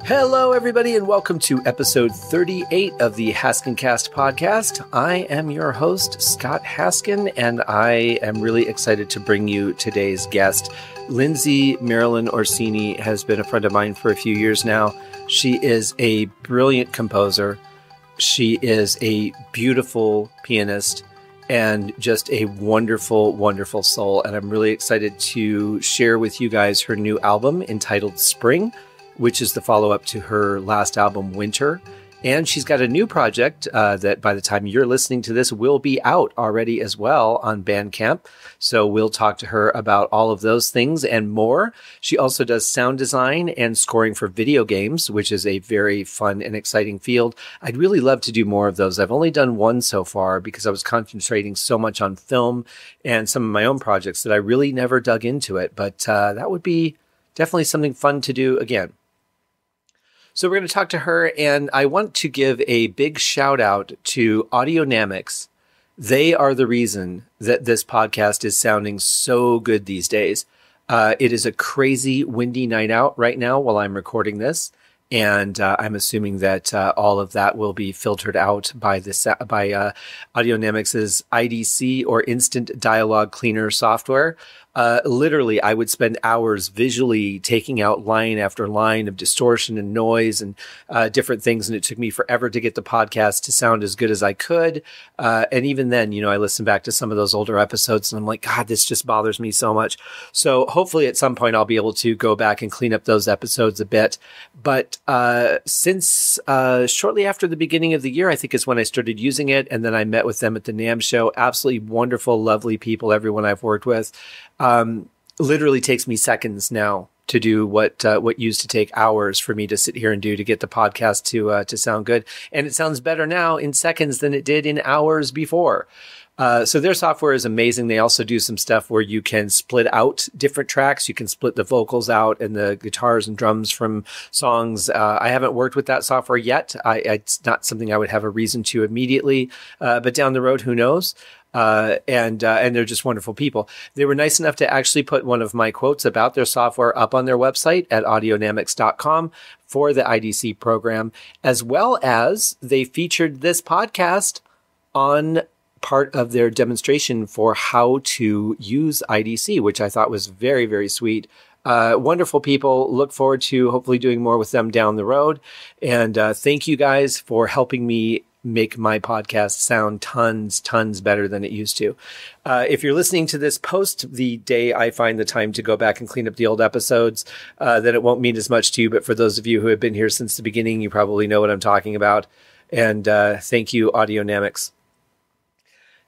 Hello, everybody, and welcome to episode 38 of the Haskincast podcast. I am your host, Scott Haskin, and I am really excited to bring you today's guest. Lindsay Marilyn Orsini has been a friend of mine for a few years now. She is a brilliant composer. She is a beautiful pianist and just a wonderful, wonderful soul. And I'm really excited to share with you guys her new album entitled Spring, which is the follow-up to her last album, Winter. And she's got a new project that by the time you're listening to this will be out already as well on Bandcamp. So we'll talk to her about all of those things and more. She also does sound design and scoring for video games, which is a very fun and exciting field. I'd really love to do more of those. I've only done one so far because I was concentrating so much on film and some of my own projects that I really never dug into it. But that would be definitely something fun to do again. So we're going to talk to her, and I want to give a big shout out to Audionamics. They are the reason that this podcast is sounding so good these days. It is a crazy windy night out right now while I'm recording this, and I'm assuming that all of that will be filtered out by Audionamics' IDC or Instant Dialogue Cleaner software. Literally, I would spend hours visually taking out line after line of distortion and noise and different things. And it took me forever to get the podcast to sound as good as I could. And even then, I listen back to some of those older episodes and I'm like, God, this just bothers me so much. So hopefully at some point I'll be able to go back and clean up those episodes a bit. But since shortly after the beginning of the year, I think is when I started using it. And then I met with them at the NAMM show. Absolutely wonderful, lovely people, everyone I've worked with. Literally takes me seconds now to do what used to take hours for me to sit here and do to get the podcast to sound good. And it sounds better now in seconds than it did in hours before. So their software is amazing. They also do some stuff where you can split out different tracks. You can split the vocals out and the guitars and drums from songs. I haven't worked with that software yet. It's not something I would have a reason to immediately, but down the road, who knows? And they're just wonderful people. They were nice enough to actually put one of my quotes about their software up on their website at audionamics.com for the IDC program, as well as they featured this podcast on part of their demonstration for how to use IDC, which I thought was very, very sweet. Wonderful people. Look forward to hopefully doing more with them down the road. And thank you guys for helping me make my podcast sound tons better than it used to. If you're listening to this post the day I find the time to go back and clean up the old episodes, then it won't mean as much to you. But for those of you who have been here since the beginning, you probably know what I'm talking about. And thank you, Audionamics.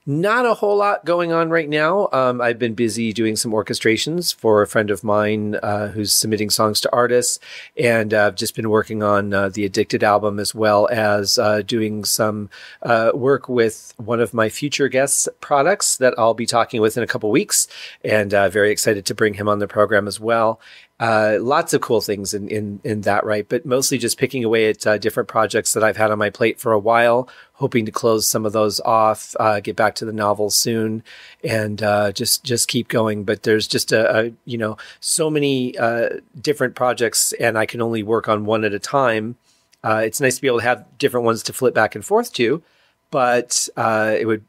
Not a whole lot going on right now. I've been busy doing some orchestrations for a friend of mine who's submitting songs to artists, and I've just been working on the Addicted album, as well as doing some work with one of my future guests' products that I'll be talking with in a couple weeks, and very excited to bring him on the program as well. Lots of cool things in that, right? But mostly just picking away at different projects that I've had on my plate for a while, hoping to close some of those off, get back to the novel soon, and just keep going. But there's just so many different projects, and I can only work on one at a time. It's nice to be able to have different ones to flip back and forth to. But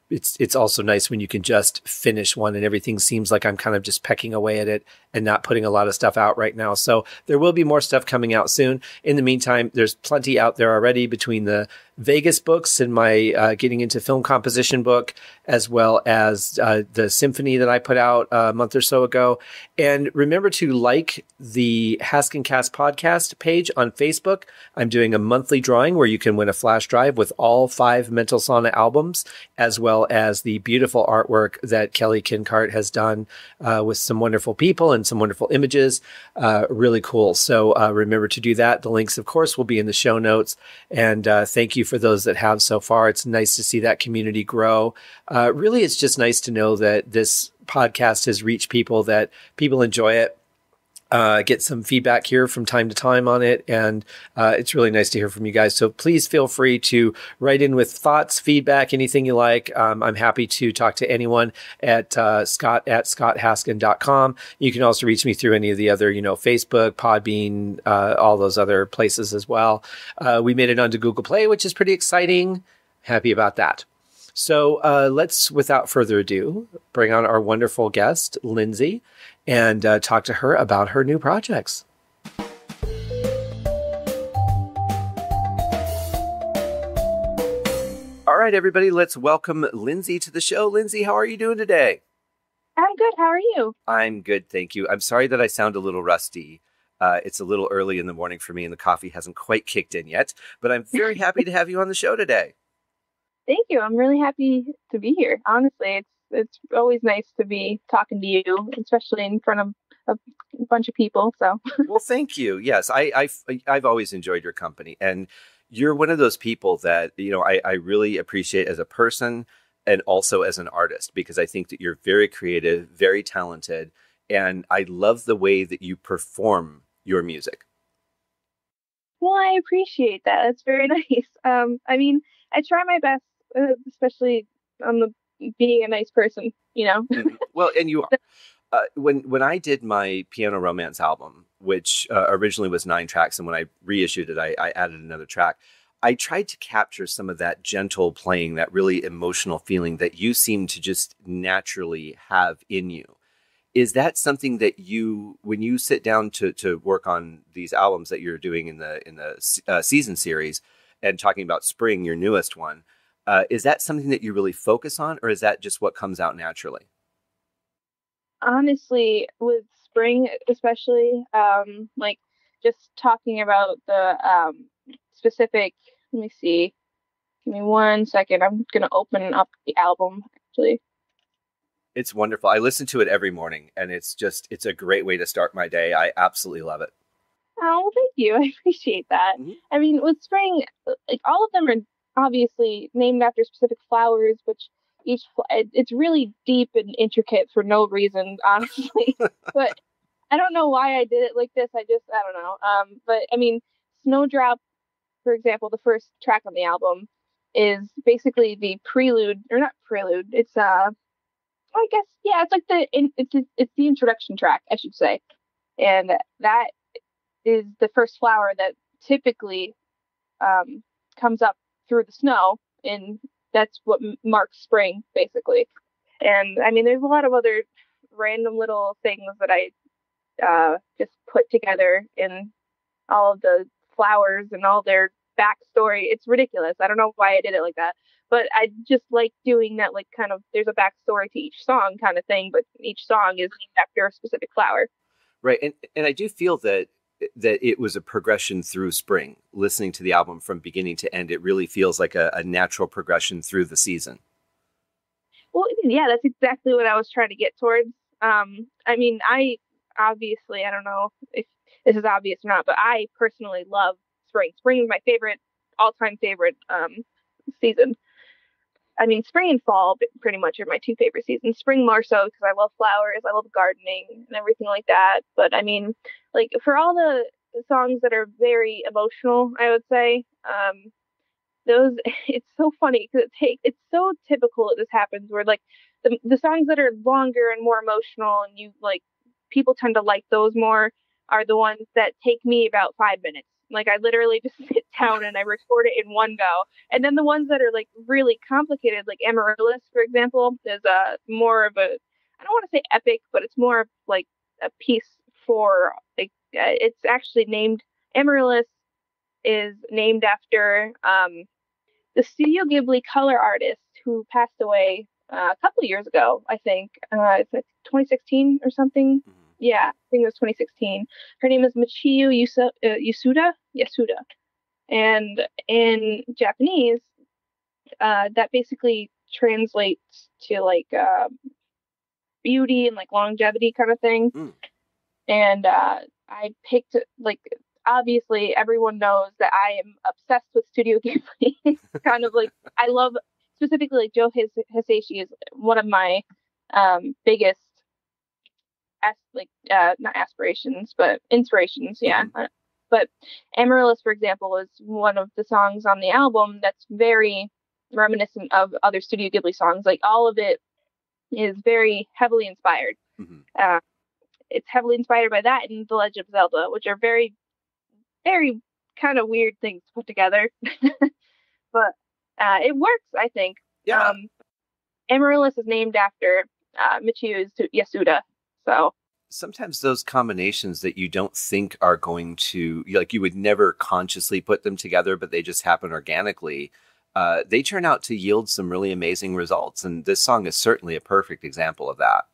it's also nice when you can just finish one and everything seems like I'm kind of just pecking away at it and not putting a lot of stuff out right now. So there will be more stuff coming out soon. In the meantime, there's plenty out there already between the Vegas books and my getting into film composition book, as well as the symphony that I put out a month or so ago. And remember to like the Haskincast podcast page on Facebook. I'm doing a monthly drawing where you can win a flash drive with all 5 Mental Sauna albums, as well as the beautiful artwork that Kelly Kincart has done with some wonderful people and some wonderful images. Really cool. So remember to do that. The links, of course, will be in the show notes. And thank you for those that have so far. It's nice to see that community grow. Really, it's just nice to know that this podcast has reached people, that people enjoy it. get some feedback here from time to time on it. And it's really nice to hear from you guys. So please feel free to write in with thoughts, feedback, anything you like. I'm happy to talk to anyone at scott@scotthaskin.com. You can also reach me through any of the other, Facebook, Podbean, all those other places as well. We made it onto Google Play, which is pretty exciting. Happy about that. So let's, without further ado, bring on our wonderful guest, Lindsay, and talk to her about her new projects. All right, everybody, let's welcome Lindsay to the show. Lindsay, how are you doing today? I'm good. How are you? I'm good, thank you. I'm sorry that I sound a little rusty. It's a little early in the morning for me, and the coffee hasn't quite kicked in yet, but I'm very happy to have you on the show today. Thank you. I'm really happy to be here. Honestly, it's always nice to be talking to you, especially in front of a bunch of people. So, well, thank you. Yes, I've always enjoyed your company, and you're one of those people that I really appreciate as a person and also as an artist, because I think that you're very creative, very talented, and I love the way that you perform your music. Well, I appreciate that. That's very nice. I mean, I try my best, especially on the being a nice person. Mm-hmm. Well, and you are. When I did my Piano Romance album, which originally was 9 tracks, and when I reissued it, I added another track. I tried to capture some of that gentle playing, that really emotional feeling that you seem to just naturally have in you. Is that something that you, when you sit down to work on these albums that you're doing in the season series, and talking about Spring, your newest one, is that something that you really focus on, or is that just what comes out naturally? Honestly, with Spring, especially, like just talking about the specific. Let me see. Give me 1 second. I'm gonna open up the album actually. It's wonderful. I listen to it every morning, and it's a great way to start my day. I absolutely love it. Oh, well, thank you. I appreciate that. Mm-hmm. I mean, with Spring, like all of them are obviously named after specific flowers, which it's really deep and intricate for no reason, honestly. But I don't know why I did it like this. I don't know. But I mean, Snowdrop, for example, the first track on the album is basically the prelude, or not prelude. It's I guess yeah, it's like it's the introduction track, I should say, and that is the first flower that typically comes up through the snow, and that's what marks spring, basically. And I mean, there's a lot of other random little things that I just put together in all of the flowers and all their backstory. It's ridiculous. I don't know why I did it like that, but I just like doing that. Like, kind of, there's a backstory to each song, kind of thing. But each song is named after a specific flower. Right, and I do feel that it was a progression through Spring. Listening to the album from beginning to end, it really feels like a natural progression through the season. Well, yeah, that's exactly what I was trying to get towards. I mean, I obviously, I don't know if this is obvious or not, but I personally love spring. Spring is my favorite, all-time favorite season. I mean, spring and fall pretty much are my two favorite seasons. Spring more so because I love flowers, I love gardening and everything like that. But I mean, like for all the songs that are very emotional, I would say, those it's so funny because it's so typical that this happens where like the songs that are longer and more emotional and you like people tend to like those more are the ones that take me about 5 minutes. Like I literally just sit down and I record it in one go. And then the ones that are like really complicated, like Amaryllis, for example, is more of a, I don't want to say epic, but it's more of like a piece for like it's actually named Amaryllis is named after the Studio Ghibli color artist who passed away a couple of years ago, I think. It's like 2016 or something. Mm-hmm. Yeah, I think it was 2016. Her name is Michiyo Yasuda. And in Japanese, that basically translates to like beauty and like longevity kind of thing. Mm. And I picked like obviously everyone knows that I am obsessed with Studio Ghibli. Kind of like I love specifically like Joe Hisaishi is one of my biggest not aspirations, but inspirations. Yeah. But Amaryllis, for example, is one of the songs on the album that's very reminiscent of other Studio Ghibli songs. Like all of it is very heavily inspired. Uh, it's heavily inspired by that and The Legend of Zelda, which are very, very kind of weird things to put together. But it works, I think. Yeah. Amaryllis is named after Michiu Yasuda. So sometimes those combinations that you don't think are going to, like, you would never consciously put them together, but they just happen organically. They turn out to yield some really amazing results. And this song is certainly a perfect example of that.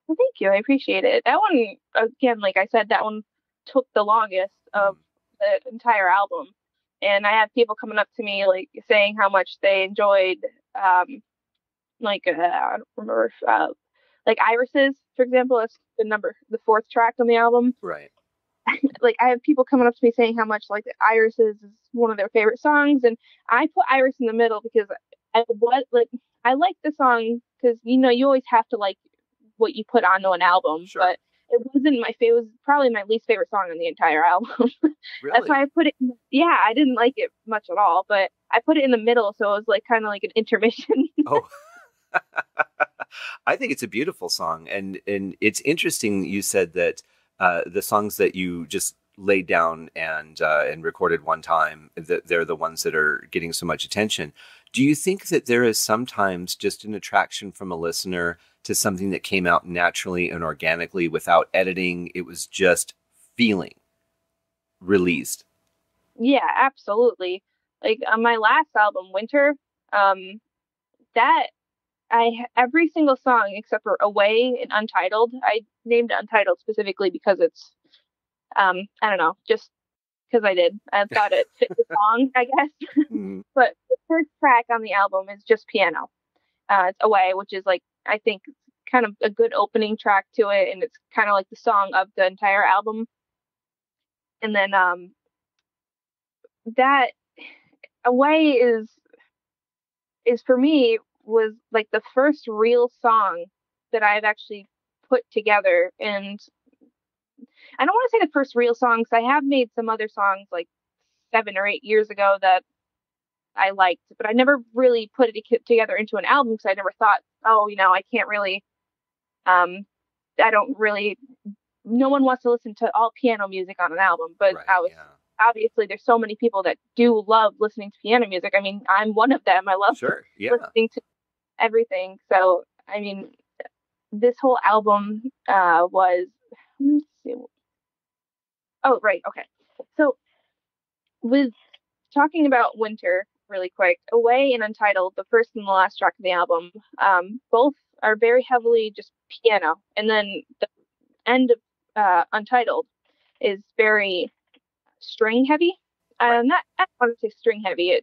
Well, thank you. I appreciate it. That one, again, like I said, that one took the longest of the entire album. And I have people coming up to me, like, saying how much they enjoyed, I don't remember, like Irises, for example. That's the fourth track on the album. Right. Like, I have people coming up to me saying how much, like, Irises is one of their favorite songs. And I put Iris in the middle because I like the song because, you always have to like what you put onto an album. Sure. But it wasn't my favorite. It was probably my least favorite song on the entire album. Really? That's why I put it yeah, I didn't like it much at all, but I put it in the middle, so it was like kind of like an intermission. Oh. I think it's a beautiful song, and it's interesting you said that the songs that you just laid down and recorded one time, that they're the ones that are getting so much attention. Do you think that there is sometimes just an attraction from a listener to something that came out naturally and organically without editing? It was just feeling released. Yeah, absolutely. Like on my last album, Winter, that every single song except for Away and Untitled, I named it Untitled specifically because it's I don't know, just because I did. I thought it fit the song, I guess. But the first track on the album is just piano. It's Away, which is like, I think, kind of a good opening track to it, and it's kind of like the song of the entire album. And then that Away is for me was like the first real song that I've actually put together. And I don't want to say the first real song, because I have made some other songs like 7 or 8 years ago that I liked, but I never really put it together into an album because I never thought, oh, I can't really, I don't really, no one wants to listen to all piano music on an album, but Right, obviously there's so many people that do love listening to piano music. I mean, I'm one of them. I love listening to everything. So, I mean, this whole album was, let's see. Oh, right. Okay. So with talking about Winter really quick, Away and Untitled, the first and the last track of the album, both are very heavily just piano. And then the end of Untitled is very string heavy. I don't want to say string heavy.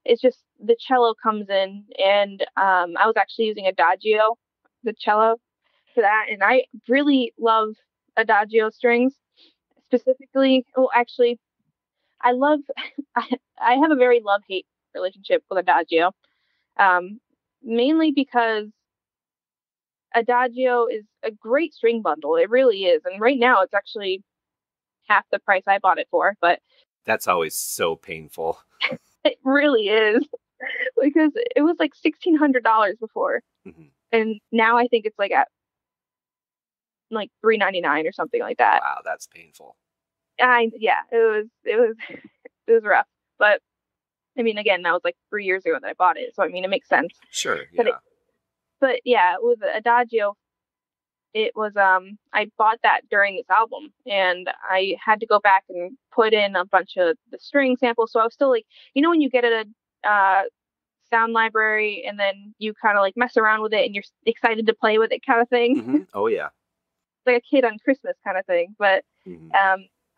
It's just the cello comes in, and I was actually using Adagio, the cello, for that. And I really love Adagio strings. Specifically, actually, I have a very love-hate relationship with Adagio, mainly because Adagio is a great string bundle. It really is. And right now it's actually half the price I bought it for, but that's always so painful. It really is, because it was like $1,600 before. And now I think it's like at like $399 or something like that. Wow, that's painful. It was rough. But I mean, again, that was like 3 years ago that I bought it, so I mean, it makes sense. Sure, yeah. But yeah, with Adagio, it was I bought that during this album, and I had to go back and put in a bunch of the string samples. So I was still like, when you get a sound library and then you kind of like mess around with it and you're excited to play with it, kind of thing. Oh yeah, like a kid on Christmas kind of thing. But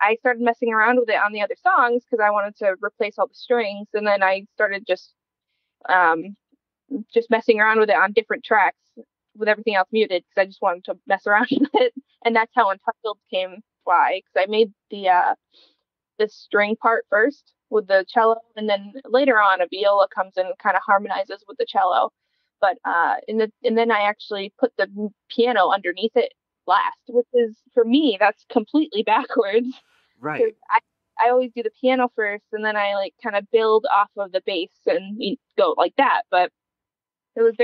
I started messing around with it on the other songs because I wanted to replace all the strings, and then I started just messing around with it on different tracks with everything else muted because I just wanted to mess around with it. And that's how Untitled came by, because I made the string part first with the cello, and then later on a viola comes in and kind of harmonizes with the cello. But and then I actually put the piano underneath it last, which is, for me, that's completely backwards. Because Right. I always do the piano first, and then I like kind of build off of the bass and go like that. But it was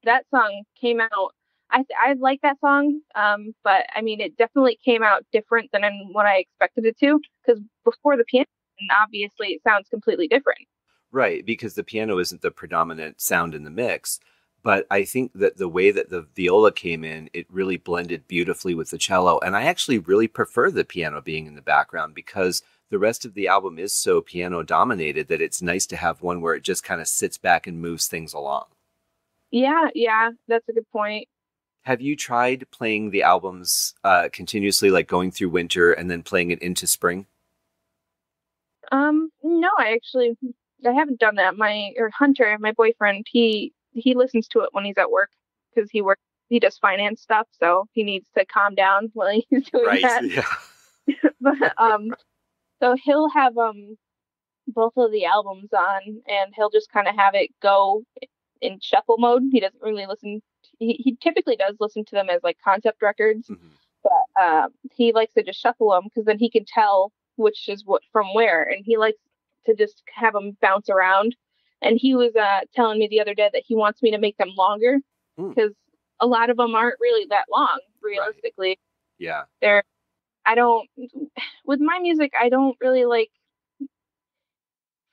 that song came out. I like that song, but I mean, it definitely came out different than in what I expected it to. Because before the piano, obviously, it sounds completely different. Right, because the piano isn't the predominant sound in the mix. But I think that the way that the viola came in, it really blended beautifully with the cello. And I actually really prefer the piano being in the background because the rest of the album is so piano dominated that it's nice to have one where it just kind of sits back and moves things along. Yeah, yeah, that's a good point. Have you tried playing the albums continuously, like going through winter and then playing it into spring? No, I haven't done that. Hunter, my boyfriend, he listens to it when he's at work because he does finance stuff, so he needs to calm down while he's doing Right. that. Yeah. But so he'll have both of the albums on, and he'll just kind of have it go in shuffle mode. He doesn't really listen. He typically does listen to them as like concept records, Hmm. but he likes to just shuffle them because then he can tell which is what from where, and he likes to just have them bounce around. And he was telling me the other day that he wants me to make them longer Mm. because a lot of them aren't really that long, Right. realistically. Yeah. They're I don't With my music, I don't really like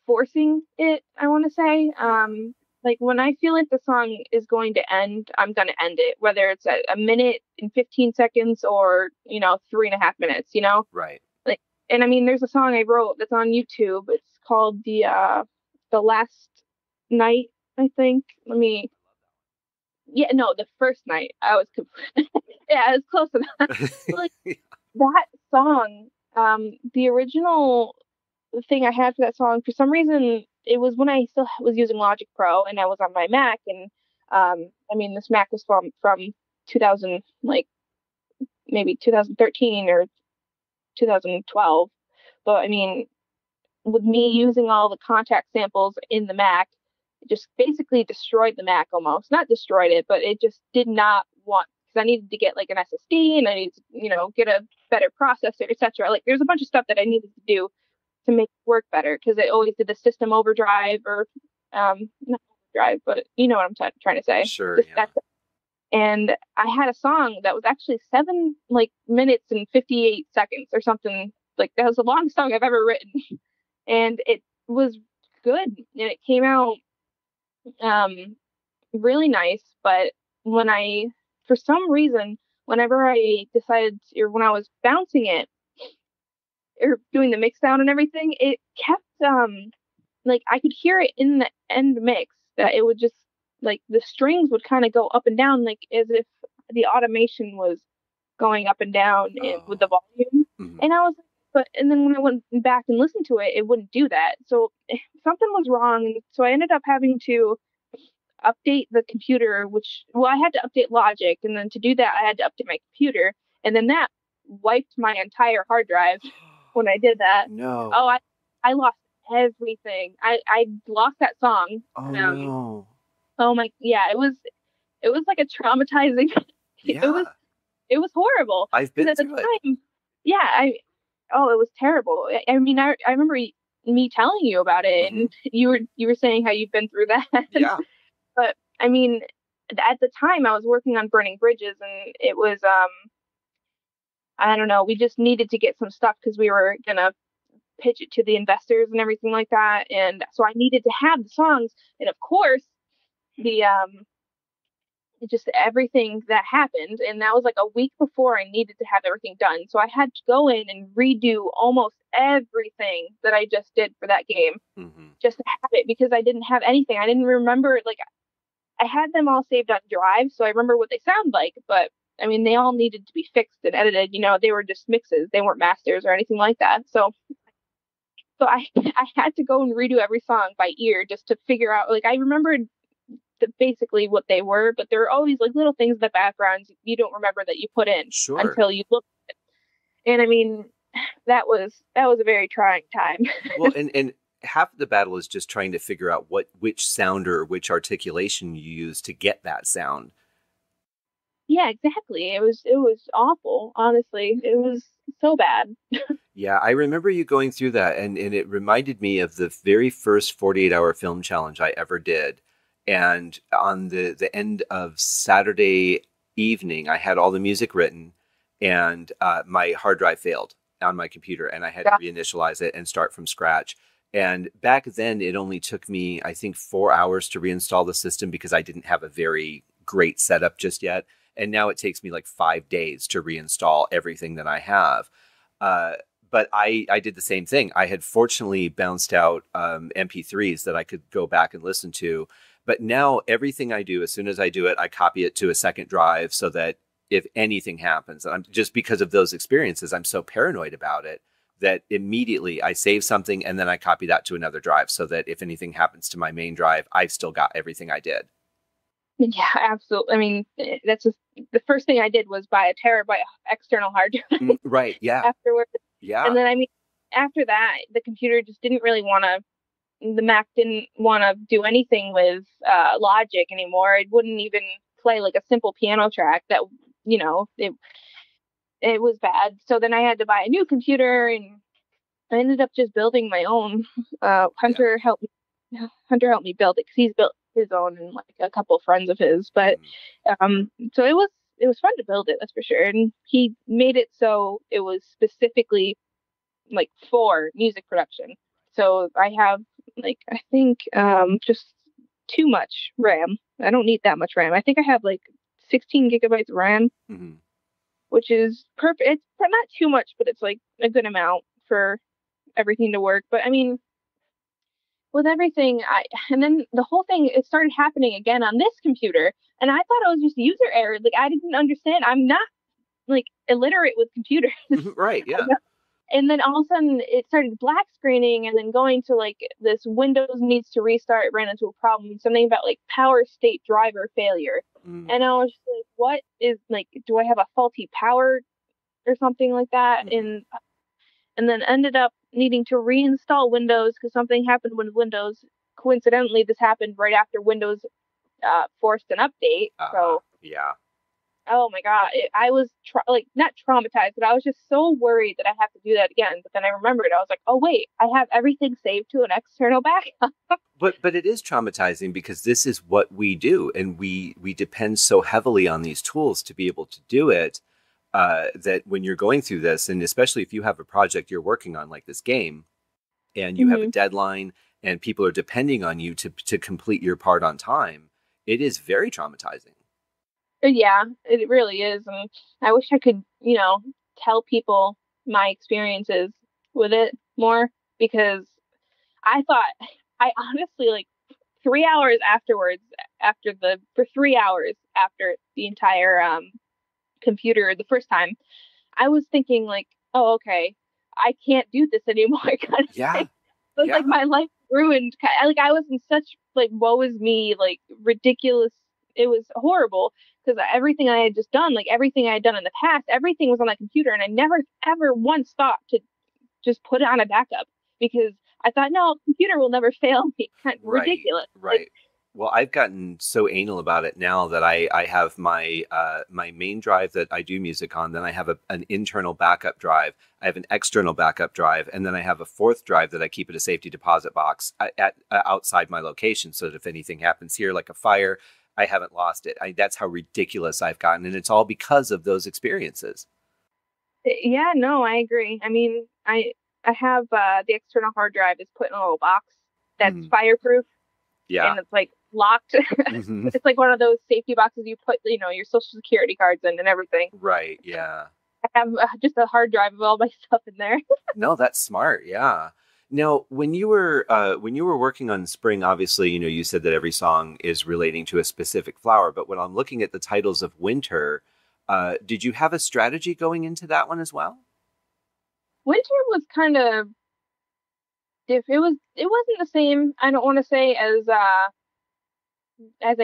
forcing it, I want to say. Yeah. Like when I feel like the song is going to end, I'm going to end it, whether it's at a minute and 15 seconds or, 3.5 minutes, Right. like, and I mean, there's a song I wrote that's on YouTube. It's called the Last Night, I think. Yeah, no, the first night. Yeah, I was close enough. Like that song, the original thing I had for that song, for some reason, it was when I still was using Logic Pro and I was on my Mac, and I mean, this Mac was from 2000, like maybe 2013 or 2012. But I mean, with me using all the contact samples in the Mac, it just basically destroyed the Mac almost. Not destroyed it, but it just did not want, because I needed to get like an SSD and I needed to, get a better processor, etc. Like there's a bunch of stuff that I needed to do to make it work better because it always did the system overdrive or not overdrive, but you know what I'm trying to say. Sure. Just Yeah. that. And I had a song that was actually 7 minutes and 58 seconds or something. Like that was the longest song I've ever written, and it was good and it came out um really nice. But when I, for some reason, whenever I decided, or when I was bouncing it or doing the mix down and everything, it kept like I could hear it in the end mix that it would just, like, the strings would kind of go up and down, like as if the automation was going up and down with Oh. the volume. Hmm. And I was, and then when I went back and listened to it, it wouldn't do that. So something was wrong. And so I ended up having to update the computer, I had to update Logic. And then to do that, I had to update my computer. And then that wiped my entire hard drive when I did that. Oh, No. I lost everything. I lost that song. Oh Um, no. oh my, yeah, it was like a traumatizing. It was Yeah. it was horrible I've because been at the through it. time, yeah, it was terrible. I mean, I remember me telling you about it, Hmm. and you were saying how you've been through that. Yeah. But I mean, at the time, I was working on Burning Bridges, and it was I don't know, we just needed to get some stuff because we were gonna pitch it to the investors and everything like that, and so I needed to have the songs, and of course, the just everything that happened, and that was like a week before I needed to have everything done, so I had to go in and redo almost everything that I just did for that game Hmm. just to have it, because I didn't have anything. I didn't remember, like, I had them all saved on Drive, so I remember what they sound like, but I mean, they all needed to be fixed and edited. They were just mixes, they weren't masters or anything like that. So I I had to go and redo every song by ear just to figure out. Like, I remembered basically what they were, but there are always like little things in the backgrounds you don't remember that you put in Sure. until you look. And I mean, that was a very trying time. Well, and half of the battle is just trying to figure out which sounder or which articulation you use to get that sound. Yeah, exactly. It was awful, honestly. It was so bad. Yeah, I remember you going through that, and it reminded me of the very first 48-hour film challenge I ever did. And on the end of Saturday evening, I had all the music written, and my hard drive failed on my computer, and I had to God. reinitialize it and start from scratch. And back then, it only took me, I think, 4 hours to reinstall the system because I didn't have a very great setup just yet. And now it takes me like 5 days to reinstall everything that I have. Uh, but I did the same thing. I had fortunately bounced out MP3s that I could go back and listen to. But now everything I do, as soon as I do it, I copy it to a second drive so that if anything happens, I'm just because of those experiences, I'm so paranoid about it that immediately I save something and then I copy that to another drive so that if anything happens to my main drive, I've still got everything I did. Yeah, absolutely. I mean, that's just the first thing I did was buy a terabyte external hard drive Right. Yeah. afterwards. And Yeah. then, I mean, after that, the computer just didn't really want to, the Mac didn't want to do anything with Logic anymore. It wouldn't even play like a simple piano track that, it was bad. So then I had to buy a new computer, and I ended up just building my own. Yeah. Hunter helped me build it because he's built his own and like a couple of friends of his. But Mhm. so it was fun to build it, that's for sure. And he made it so it was specifically like for music production. So I have like I think just too much RAM. I don't need that much RAM. I think I have like 16 gigabytes of RAM, Mhm. which is perfect. It's not too much, but it's like a good amount for everything to work. But I mean, with everything, and then the whole thing it started happening again on this computer, and I thought it was just user error. Like I didn't understand. I'm not like illiterate with computers. Right. Yeah. And then all of a sudden it started black screening and then going to like this Windows needs to restart, ran into a problem, something about like power state driver failure. Mm. And I was just like, what is like, do I have a faulty power or something like that? Mhm. And then ended up needing to reinstall Windows because something happened with Windows. Coincidentally, this happened right after Windows forced an update. So Yeah. oh my God, I was like not traumatized, but I was just so worried that I have to do that again. But then I remembered, I was like, oh wait, I have everything saved to an external backup. But it is traumatizing because this is what we do, and we depend so heavily on these tools to be able to do it. That when you're going through this, and especially if you have a project you're working on, like this game, and you have a hmm deadline, and people are depending on you to complete your part on time, it is very traumatizing. Yeah, it really is, and I wish I could, tell people my experiences with it more because I thought I honestly like 3 hours afterwards, for 3 hours after the entire computer the first time. I was thinking like, oh, okay, I can't do this anymore, kind of thing. Yeah, It was like yeah, my life ruined. Like I was in such like woe is me, like ridiculous. It was horrible because everything I had just done, like everything I had done in the past, everything was on that computer, and I never ever once thought to just put it on a backup because I thought, no, computer will never fail me. Kind of right, ridiculous. Like, right. Well, I've gotten so anal about it now that I have my my main drive that I do music on. Then I have an internal backup drive. I have an external backup drive, and then I have a fourth drive that I keep at a safety deposit box outside my location, so that if anything happens here, like a fire, I haven't lost it. That's how ridiculous I've gotten, and it's all because of those experiences. yeah, no, I agree. I mean, I have the external hard drive is put in a little box that's Mhm. fireproof Yeah. and it's like locked. Hmm. It's like one of those safety boxes you put, your social security cards in and everything. Right. Yeah. I have just a hard drive of all my stuff in there. No, that's smart. Yeah. Now, when you were working on spring, obviously, you said that every song is relating to a specific flower. But when I'm looking at the titles of winter, did you have a strategy going into that one as well? Winter was kind of it wasn't the same. I don't want to say as I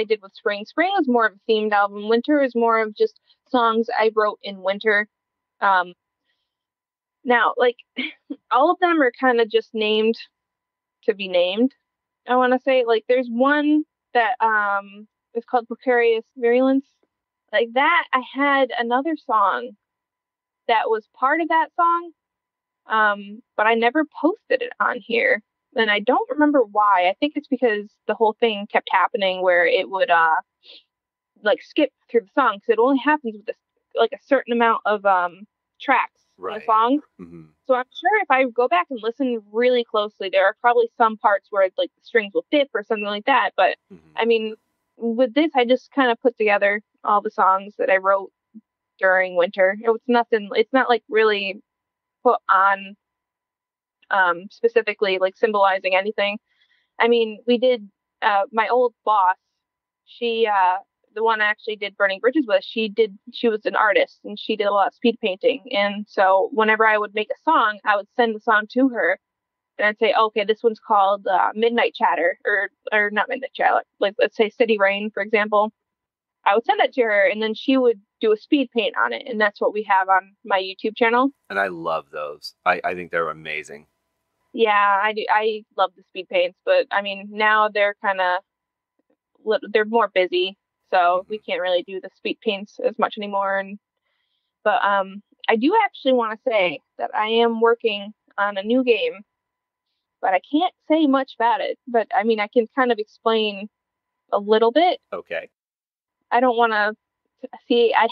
did with spring. Spring was more of a themed album. Winter is more of just songs I wrote in winter. Um, Now, like all of them are kind of just named to be named. I want to say like there's one that is called Precarious Virulence. Like that, I had another song that was part of that song, but I never posted it on here. And I don't remember why. I think it's because the whole thing kept happening where it would like skip through the song because it only happens with this like a certain amount of tracks in a Right. song. Mm-hmm. So I'm sure if I go back and listen really closely, there are probably some parts where like the strings will dip or something like that. But Mm-hmm. I mean, with this, I just kind of put together all the songs that I wrote during winter. It was nothing. It's not like really put on specifically like symbolizing anything. I mean, we did my old boss, she the one I actually did Burning Bridges with, she was an artist and she did a lot of speed painting. And so whenever I would make a song, I would send the song to her and I'd say, okay, this one's called Midnight Chatter or not Midnight Chatter, like let's say City Rain, for example. I would send that to her and then she would do a speed paint on it. And that's what we have on my YouTube channel. And I love those. I think they're amazing. Yeah, I do. I love the speed paints, but I mean, now they're more busy, so Mm-hmm. we can't really do the speed paints as much anymore. And but I do actually want to say that I am working on a new game, but I can't say much about it. But I mean, I can kind of explain a little bit. Okay. I don't want to see. I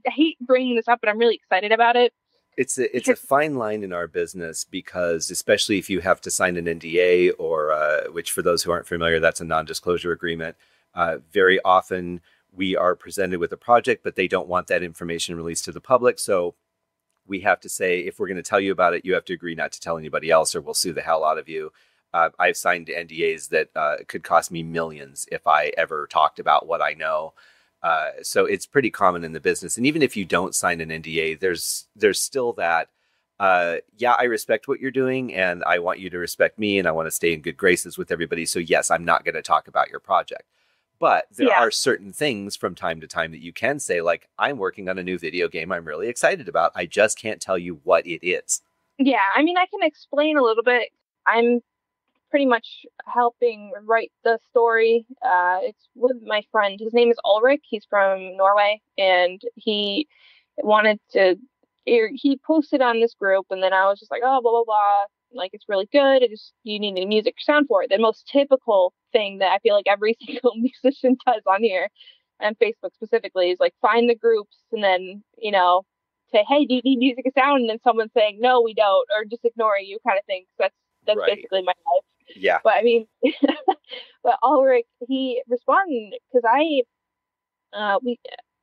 hate bringing this up, but I'm really excited about it It's a because fine line in our business because especially if you have to sign an NDA or which for those who aren't familiar, that's a non-disclosure agreement. Very often we are presented with a project, but they don't want that information released to the public. So we have to say, if we're going to tell you about it, you have to agree not to tell anybody else or we'll sue the hell out of you. I've signed NDAs that could cost me millions if I ever talked about what I know. So it's pretty common in the business. And even if you don't sign an NDA, there's still that, yeah, I respect what you're doing and I want you to respect me and I want to stay in good graces with everybody. So yes, I'm not going to talk about your project. But there yeah, are certain things from time to time that you can say, like, I'm working on a new video game I'm really excited about. I just can't tell you what it is. yeah. I mean, I can explain a little bit. I'm pretty much helping write the story. It's with my friend. His name is Ulrich. He's from Norway, and he wanted to. He posted on this group, and then I was just like, oh, blah blah blah. Like it's really good. It just you need a music sound for it. The most typical thing that I feel like every single musician does on here, and Facebook specifically, is like find the groups and then say, hey, do you need music and sound? And then someone saying, no, we don't, or just ignoring you, kind of thing. That's Right. basically my life. Yeah. But I mean, but Ulrich, he responded because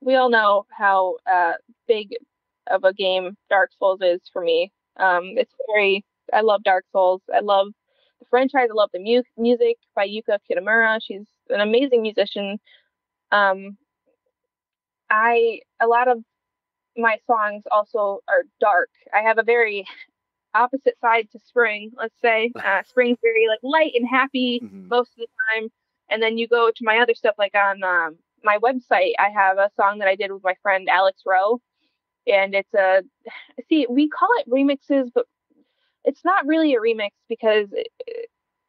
we all know how big of a game Dark Souls is for me. It's very I love Dark Souls. I love the franchise. I love the music by Yuka Kitamura. She's an amazing musician. Um, I a lot of my songs also are dark. I have a very opposite side to spring. Let's say spring's very like light and happy Hmm. most of the time, and then you go to my other stuff like on my website. I have a song that I did with my friend Alex Rowe, and it's a see we call it remixes, but it's not really a remix because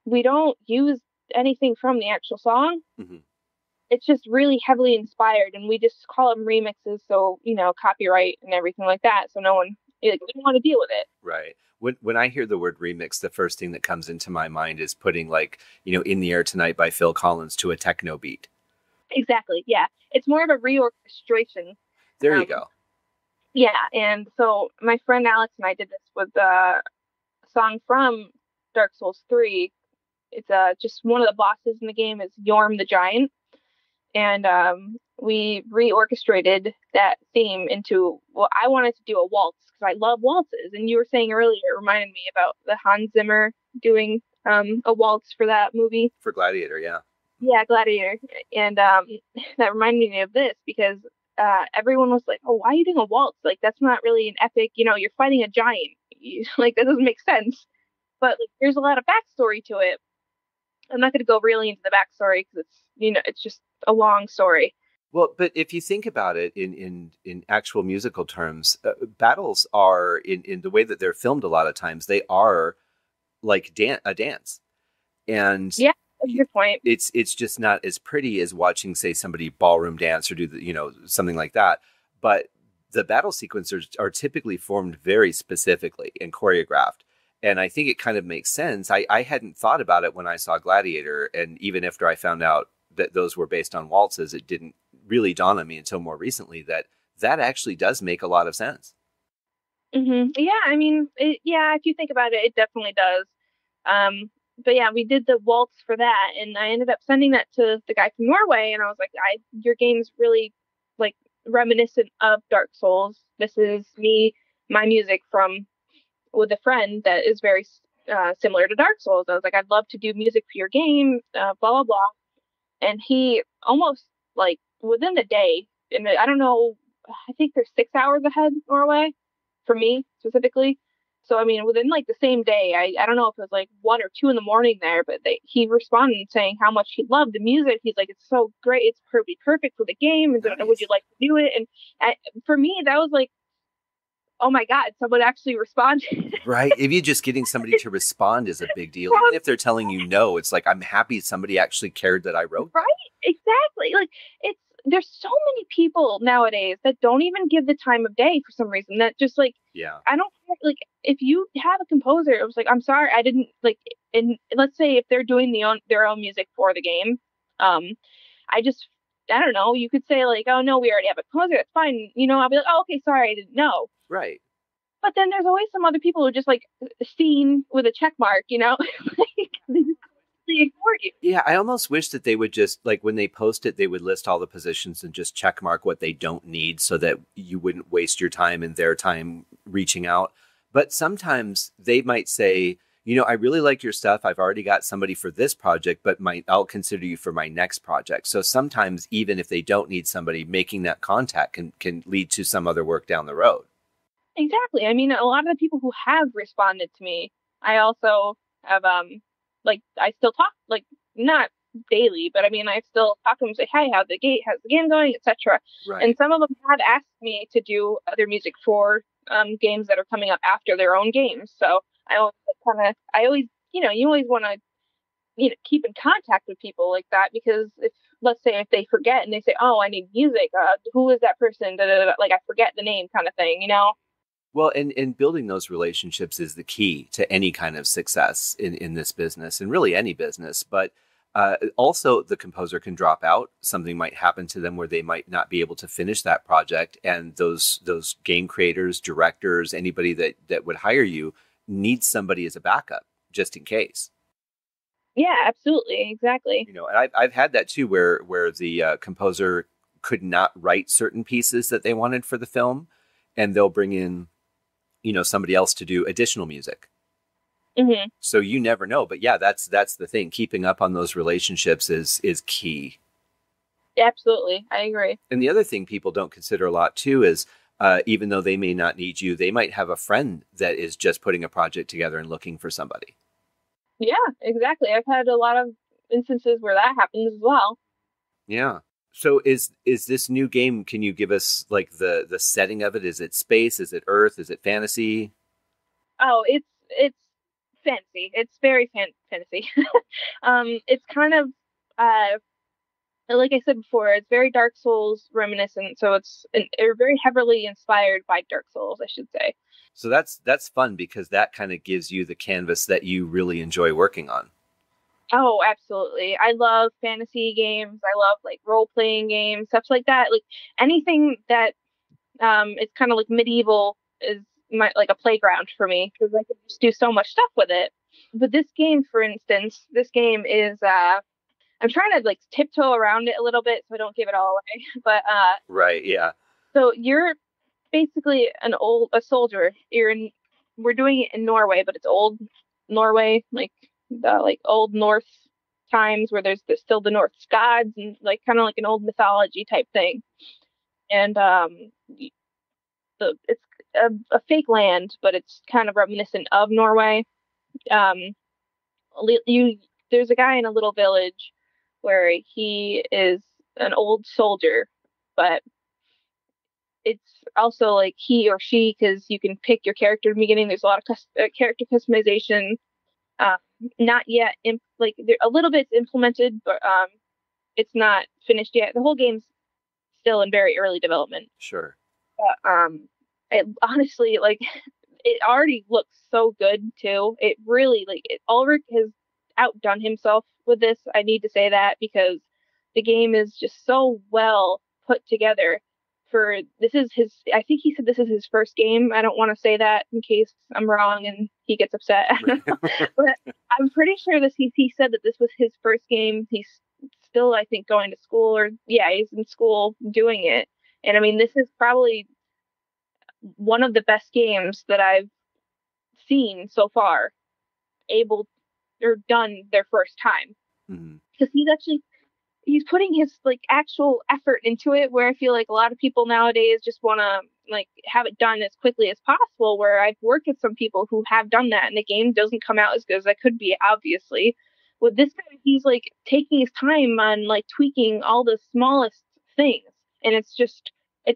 we don't use anything from the actual song. Hmm. It's just really heavily inspired, and we just call them remixes, so copyright and everything like that, so no one we don't want to deal with it. Right. When I hear the word remix, the first thing that comes into my mind is putting like, In the Air Tonight by Phil Collins to a techno beat. Exactly. Yeah. It's more of a reorchestration. There you Um, go. yeah. And so my friend Alex and I did this with a song from Dark Souls 3. It's just one of the bosses in the game is Yorm the Giant. And we reorchestrated that theme into, well, I wanted to do a waltz because I love waltzes. And you were saying earlier, it reminded me about the Hans Zimmer doing a waltz for that movie. For Gladiator, yeah. Yeah, Gladiator. And that reminded me of this because everyone was like, "Oh, why are you doing a waltz? Like that's not really an epic. You're fighting a giant. Like that doesn't make sense." But like, there's a lot of backstory to it. I'm not going to go really into the backstory because it's just a long story. Well, but if you think about it in actual musical terms, battles are in the way that they're filmed a lot of times, they are like a dance. And Yeah, That's a good point. It's just not as pretty as watching, say, somebody ballroom dance or do something like that. But the battle sequences are typically formed very specifically and choreographed. And I think it kind of makes sense. I hadn't thought about it when I saw Gladiator. And even after I found out that those were based on waltzes, it didn't really dawn on me until more recently that actually does make a lot of sense. Yeah, I mean, if you think about it, it definitely does. But yeah, we did the waltz for that, and I ended up sending that to the guy from Norway, and I was like, your game's really like reminiscent of Dark Souls. This is my music from with a friend that is very similar to Dark Souls. I was like, I'd love to do music for your game, blah blah blah. And he almost like within a day, and I don't know, I think they're 6 hours ahead Norway for me specifically. So I mean, within like the same day, I don't know if it was like 1 or 2 in the morning there, but he responded saying how much he loved the music. He's like, it's so great, it's perfect for the game, and Nice. would you like to do it? And for me, that was like, oh my God, someone actually responded. Right. If you're just getting somebody to respond is a big deal. Even if they're telling you no, it's like, I'm happy somebody actually cared that I wrote. Right? Exactly. Like there's so many people nowadays that don't even give the time of day for some reason. That just like, yeah, I don't like if you have a composer, it was like, I'm sorry, I didn't like, and let's say if they're doing their own music for the game, I just, I don't know, you could say like, oh no, we already have a composer, that's fine. I'll be like, oh, okay, sorry, I didn't know. right. But then there's always some other people who are just like seen with a check mark, like they just ignore you. Yeah, I almost wish that they would just, like, when they post it, they would list all the positions and just check mark what they don't need so that you wouldn't waste your time and their time reaching out. But sometimes they might say, I really like your stuff. I've already got somebody for this project, but I'll consider you for my next project. So sometimes, even if they don't need somebody, making that contact can lead to some other work down the road. Exactly. I mean, a lot of the people who have responded to me, I also have, like, I still talk, like, not daily, but I mean, I still talk to them and say, hey, how's the game going, etc. Right. And some of them have asked me to do other music for games that are coming up after their own games. So I always, you always want to, keep in contact with people like that, because let's say if they forget and they say, oh, I need music, who is that person? Da, da, da, like, I forget the name kind of thing, Well, and building those relationships is the key to any kind of success in this business, and really any business. But also, the composer can drop out. Something might happen to them where they might not be able to finish that project. And those game creators, directors, anybody that would hire you needs somebody as a backup, just in case. Yeah, absolutely. Exactly. And I've had that too, where the composer could not write certain pieces that they wanted for the film, and they'll bring in somebody else to do additional music. Mm-hmm. So you never know. But yeah, that's the thing. Keeping up on those relationships is key. Absolutely. I agree. And the other thing people don't consider a lot too is even though they may not need you, they might have a friend that is just putting a project together and looking for somebody. Yeah, exactly. I've had a lot of instances where that happens as well. Yeah. So is this new game, can you give us like the setting of it? Is it space? Is it Earth? Is it fantasy? Oh, it's fancy. It's very fantasy. It's kind of like I said before, it's very Dark Souls reminiscent. So it's very heavily inspired by Dark Souls, I should say. So that's fun because that kind of gives you the canvas that you really enjoy working on. Oh, absolutely. I love fantasy games. I love like role-playing games, stuff like that. Like anything that it's kind of like medieval is like a playground for me, because I can just do so much stuff with it. But this game, for instance, this game is I'm trying to like tiptoe around it a little bit so I don't give it all away. But right, yeah. so you're basically a soldier. We're doing it in Norway, but it's old Norway, like the like old Norse times where there's still the Norse gods, and like kind of like an old mythology type thing. And it's a fake land, but it's kind of reminiscent of Norway. Um, there's a guy in a little village where he is an old soldier, but it's also like he or she, because you can pick your character in the beginning. There's a lot of character customization. not yet like a little bit's implemented, but it's not finished yet. The whole game's still in very early development. Sure. But it honestly, like, it already looks so good too. It really, like, Ulrich has outdone himself with this. I need to say that because the game is just so well put together. For this is his, I think he said this is his first game. I don't want to say that in case I'm wrong and he gets upset. But I'm pretty sure this he said that this was his first game. He's still, I think, going to school, or yeah, he's in school doing it. And I mean, this is probably one of the best games that I've seen so far, able or done their first time. Mm-hmm. Because he's putting his like actual effort into it, where I feel like a lot of people nowadays just want to like have it done as quickly as possible, where I've worked with some people who have done that and the game doesn't come out as good as it could be, obviously. With this guy, he's like taking his time on like tweaking all the smallest things, and it's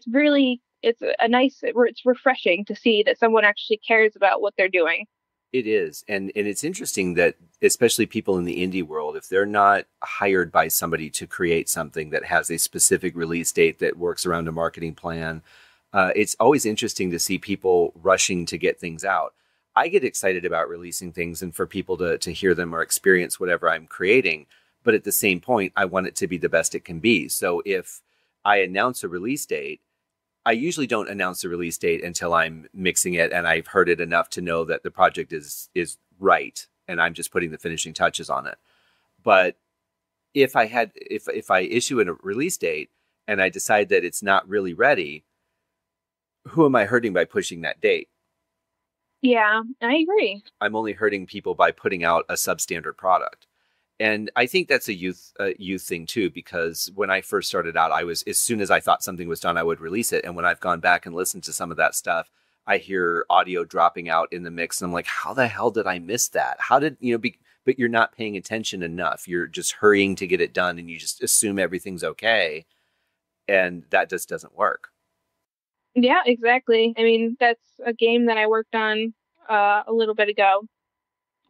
really, it's a nice, it's refreshing to see that someone actually cares about what they're doing. It is. And it's interesting that especially people in the indie world, if they're not hired by somebody to create something that has a specific release date that works around a marketing plan, it's always interesting to see people rushing to get things out. I get excited about releasing things and for people to hear them or experience whatever I'm creating. But at the same point, I want it to be the best it can be. So if I announce a release date, I usually don't announce the release date until I'm mixing it and I've heard it enough to know that the project is right and I'm just putting the finishing touches on it. But if I issue a release date and I decide that it's not really ready, who am I hurting by pushing that date? Yeah, I agree. I'm only hurting people by putting out a substandard product. And I think that's a youth thing too, because when I first started out, I was, as soon as I thought something was done, I would release it. And when I've gone back and listened to some of that stuff, I hear audio dropping out in the mix. And I'm like, how the hell did I miss that? How did, but you're not paying attention enough. You're just hurrying to get it done and you just assume everything's okay. And that just doesn't work. Yeah, exactly. I mean, that's a game that I worked on a little bit ago.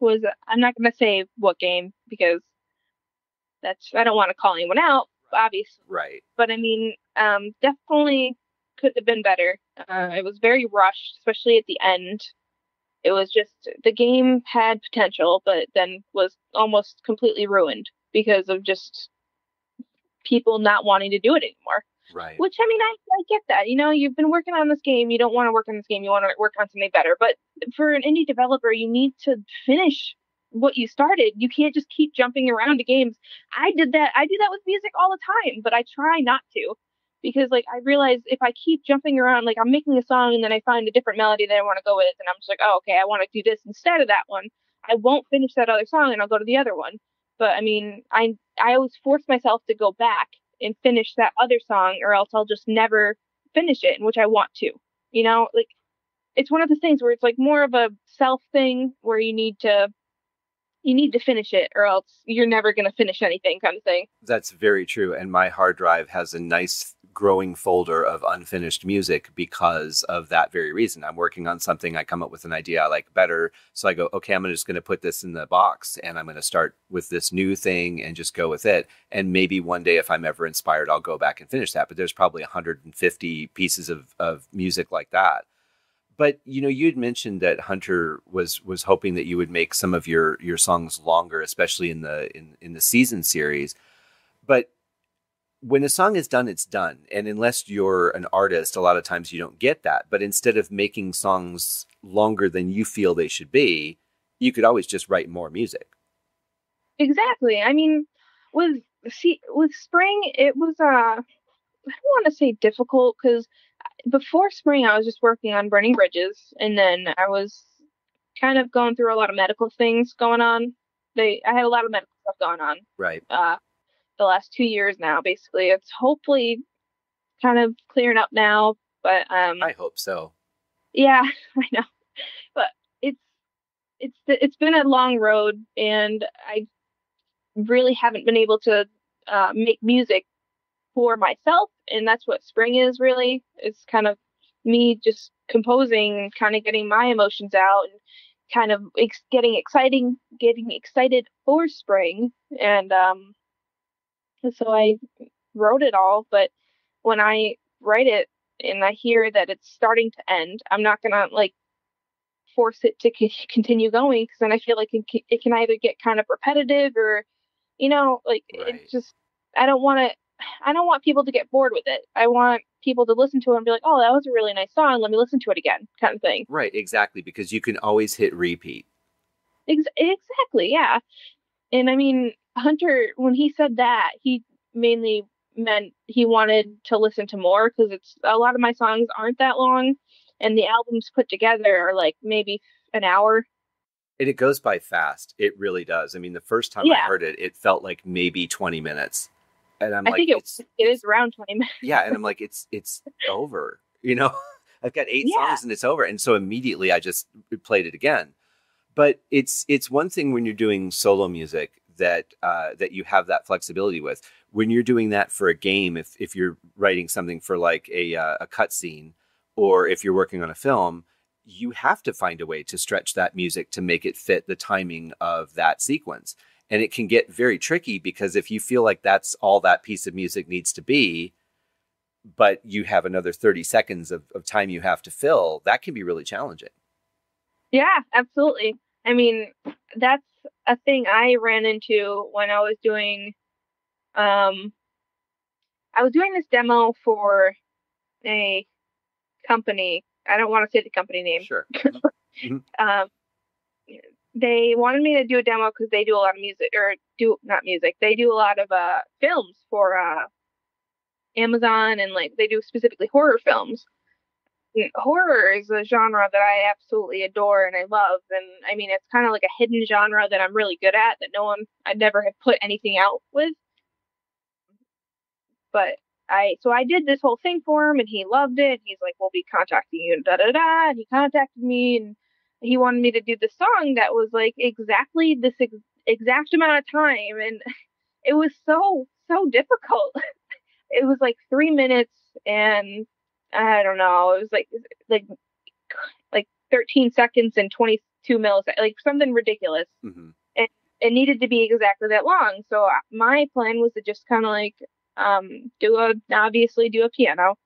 I'm not going to say what game because I don't want to call anyone out, obviously. Right. But I mean, definitely could have been better. It was very rushed, especially at the end. It was just, the game had potential, but then was almost completely ruined because of just people not wanting to do it anymore. Right. Which, I mean, I get that. You've been working on this game. You don't want to work on this game. You want to work on something better. But for an indie developer, you need to finish what you started. You can't just keep jumping around to games. I do that with music all the time, but I try not to, because like I realize if I keep jumping around, like I'm making a song and then I find a different melody that I want to go with, and I'm just like, oh, okay, I want to do this instead of that one. I won't finish that other song and I'll go to the other one. But I mean, I always force myself to go back and finish that other song, or else I'll just never finish it, which I want to. Like, it's one of the things where it's like more of a self thing where you need to finish it, or else you're never going to finish anything, kind of thing. That's very true. And my hard drive has a nice growing folder of unfinished music because of that very reason. I'm working on something, I come up with an idea I like better. So I go, okay, I'm just going to put this in the box and I'm going to start with this new thing and just go with it. And maybe one day if I'm ever inspired, I'll go back and finish that. But there's probably 150 pieces of music like that. But, you had mentioned that Hunter was hoping that you would make some of your songs longer, especially in the season series. But when a song is done, it's done. And unless you're an artist, a lot of times you don't get that. But instead of making songs longer than you feel they should be, you could always just write more music. Exactly. I mean, with Spring, it was I don't want to say difficult, because before Spring I was just working on Burning Bridges, and then I was kind of going through a lot of medical things going on. I had a lot of medical stuff going on. Right. The last 2 years now, basically. It's hopefully kind of clearing up now, but I hope so. Yeah, I know. But it's been a long road, and I really haven't been able to make music for myself, and that's what Spring is really. It's kind of me just composing, kind of getting my emotions out and kind of getting excited for spring. And so I wrote it all. But when I write it and I hear that it's starting to end, I'm not gonna like force it to continue going, because then I feel like it can either get kind of repetitive, or like it Right. just, I don't want to. I don't want people to get bored with it. I want people to listen to it and be like, "Oh, that was a really nice song. Let me listen to it again," kind of thing. Right, exactly, because you can always hit repeat. Exactly, yeah. And I mean, Hunter, when he said that, he mainly meant he wanted to listen to more, because it's a lot of my songs aren't that long, and the albums put together are like maybe an hour. And it goes by fast. It really does. I mean, the first time I Yeah, heard it, it felt like maybe 20 minutes. And I'm I like, think it is around 20 minutes. yeah. And I'm like, it's over, you know, I've got 8 songs Yeah, and it's over. And so immediately I just played it again. But it's one thing when you're doing solo music that you have that flexibility with. When you're doing that for a game, if you're writing something for like a cutscene, or if you're working on a film, you have to find a way to stretch that music to make it fit the timing of that sequence. And it can get very tricky, because if you feel like that's all that piece of music needs to be, but you have another 30 seconds of time you have to fill, that can be really challenging. yeah, absolutely. I mean, that's a thing I ran into when um I was doing this demo for a company. I don't want to say the company name. Sure. Mm-hmm. Mm-hmm. Um, they wanted me to do a demo because they do a lot of music, or do not music. They do a lot of films for Amazon, and like they do specifically horror films. And horror is a genre that I absolutely adore and I love, and I mean it's kind of like a hidden genre that I'm really good at, that no one I'd never have put anything out with. But I did this whole thing for him, and he loved it. He's like, "We'll be contacting you," da da da. And he contacted me, and he wanted me to do the song that was like exactly this exact amount of time, and it was so difficult. It was like 3 minutes, and I don't know. It was like like 13 seconds and 22 milliseconds, like something ridiculous. Mm-hmm. And it needed to be exactly that long. So my plan was to just kind of like obviously do a piano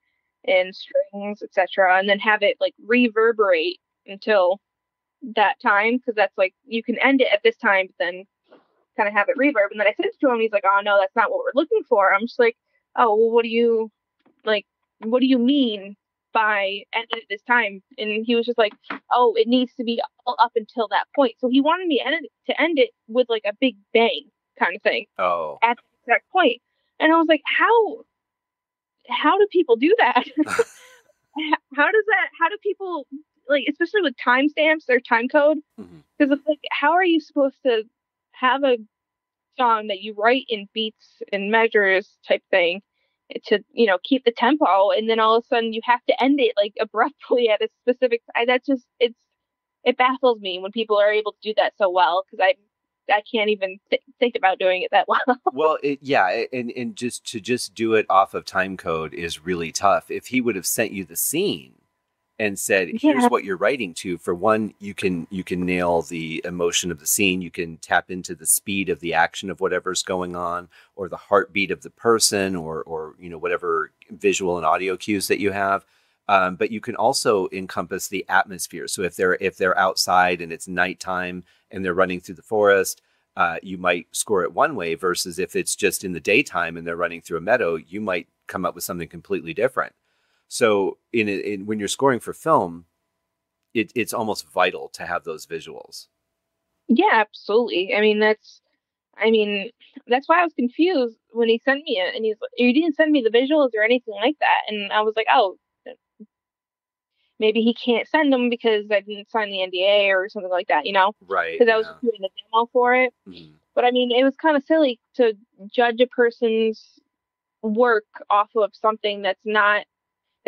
and strings, etc., and then have it like reverberate until that time, because that's like you can end it at this time, but then kind of have it reverb. And then I sent it to him. He's like, "Oh no, that's not what we're looking for." I'm just like, "Oh, well, like? What do you mean by end it at this time?" And he was just like, "Oh, it needs to be all up until that point." So he wanted me to end it with like a big bang kind of thing Oh. at the exact point. And I was like, how do people do that? How do people, like, especially with timestamps or time code? Mm-hmm. Because it's like, how are you supposed to have a song that you write in beats and measures type thing to keep the tempo, and then all of a sudden you have to end it like abruptly at a specific that's just it baffles me when people are able to do that so well, because I can't even think about doing it that well. Well, yeah, and just do it off of time code is really tough. If he would have sent you the scene and said, "Here's Yeah, what you're writing to," for one, you can nail the emotion of the scene. You can tap into the speed of the action of whatever's going on, or the heartbeat of the person, or whatever visual and audio cues that you have. But you can also encompass the atmosphere. So if they're outside and it's nighttime and they're running through the forest, you might score it one way, versus if it's just in the daytime and they're running through a meadow, you might come up with something completely different. So when you're scoring for film, it's almost vital to have those visuals. yeah, absolutely. I mean, that's why I was confused when he sent me it, and he's like, "You didn't send me the visuals or anything like that," and I was like, "Oh, maybe he can't send them because I didn't sign the NDA or something like that," Right. because I was Yeah. just doing a demo for it. Mhm. But I mean, it was kind of silly to judge a person's work off of something that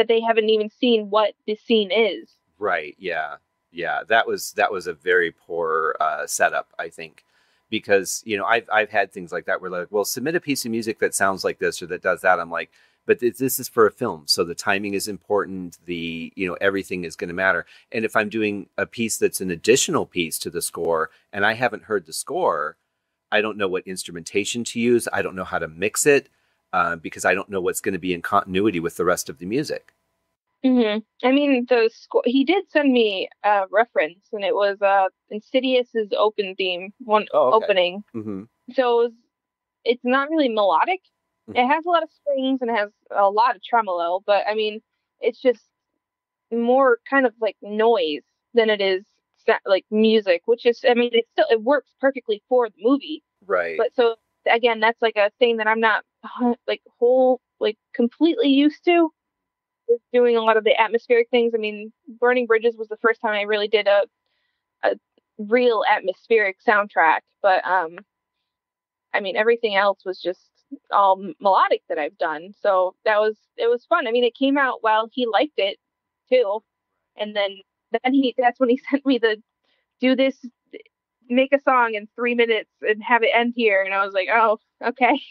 they haven't even seen what the scene is. Right. Yeah. Yeah. That was a very poor setup, I think, because I've had things like that where, like, well, submit a piece of music that sounds like this or that does that. I'm like, But this is for a film, so the timing is important. Everything is going to matter. And if I'm doing a piece that's an additional piece to the score, and I haven't heard the score, I don't know what instrumentation to use. I don't know how to mix it because I don't know what's going to be in continuity with the rest of the music. I mean, the score, he did send me a reference, and it was Insidious's open theme, Oh, okay. opening. Mm-hmm. So it's not really melodic. It has a lot of strings and it has a lot of tremolo, but I mean, it's just more kind of like noise than it is like music, which is, I mean, it works perfectly for the movie. Right. But so again, that's like a thing that I'm not like completely used to, is doing a lot of the atmospheric things. I mean, Burning Bridges was the first time I really did a real atmospheric soundtrack, but I mean, everything else was just all melodic that I've done. So it was fun. I mean, it came out while he liked it too. And then that's when he sent me the do this, make a song in 3 minutes and have it end here. And I was like, oh, okay.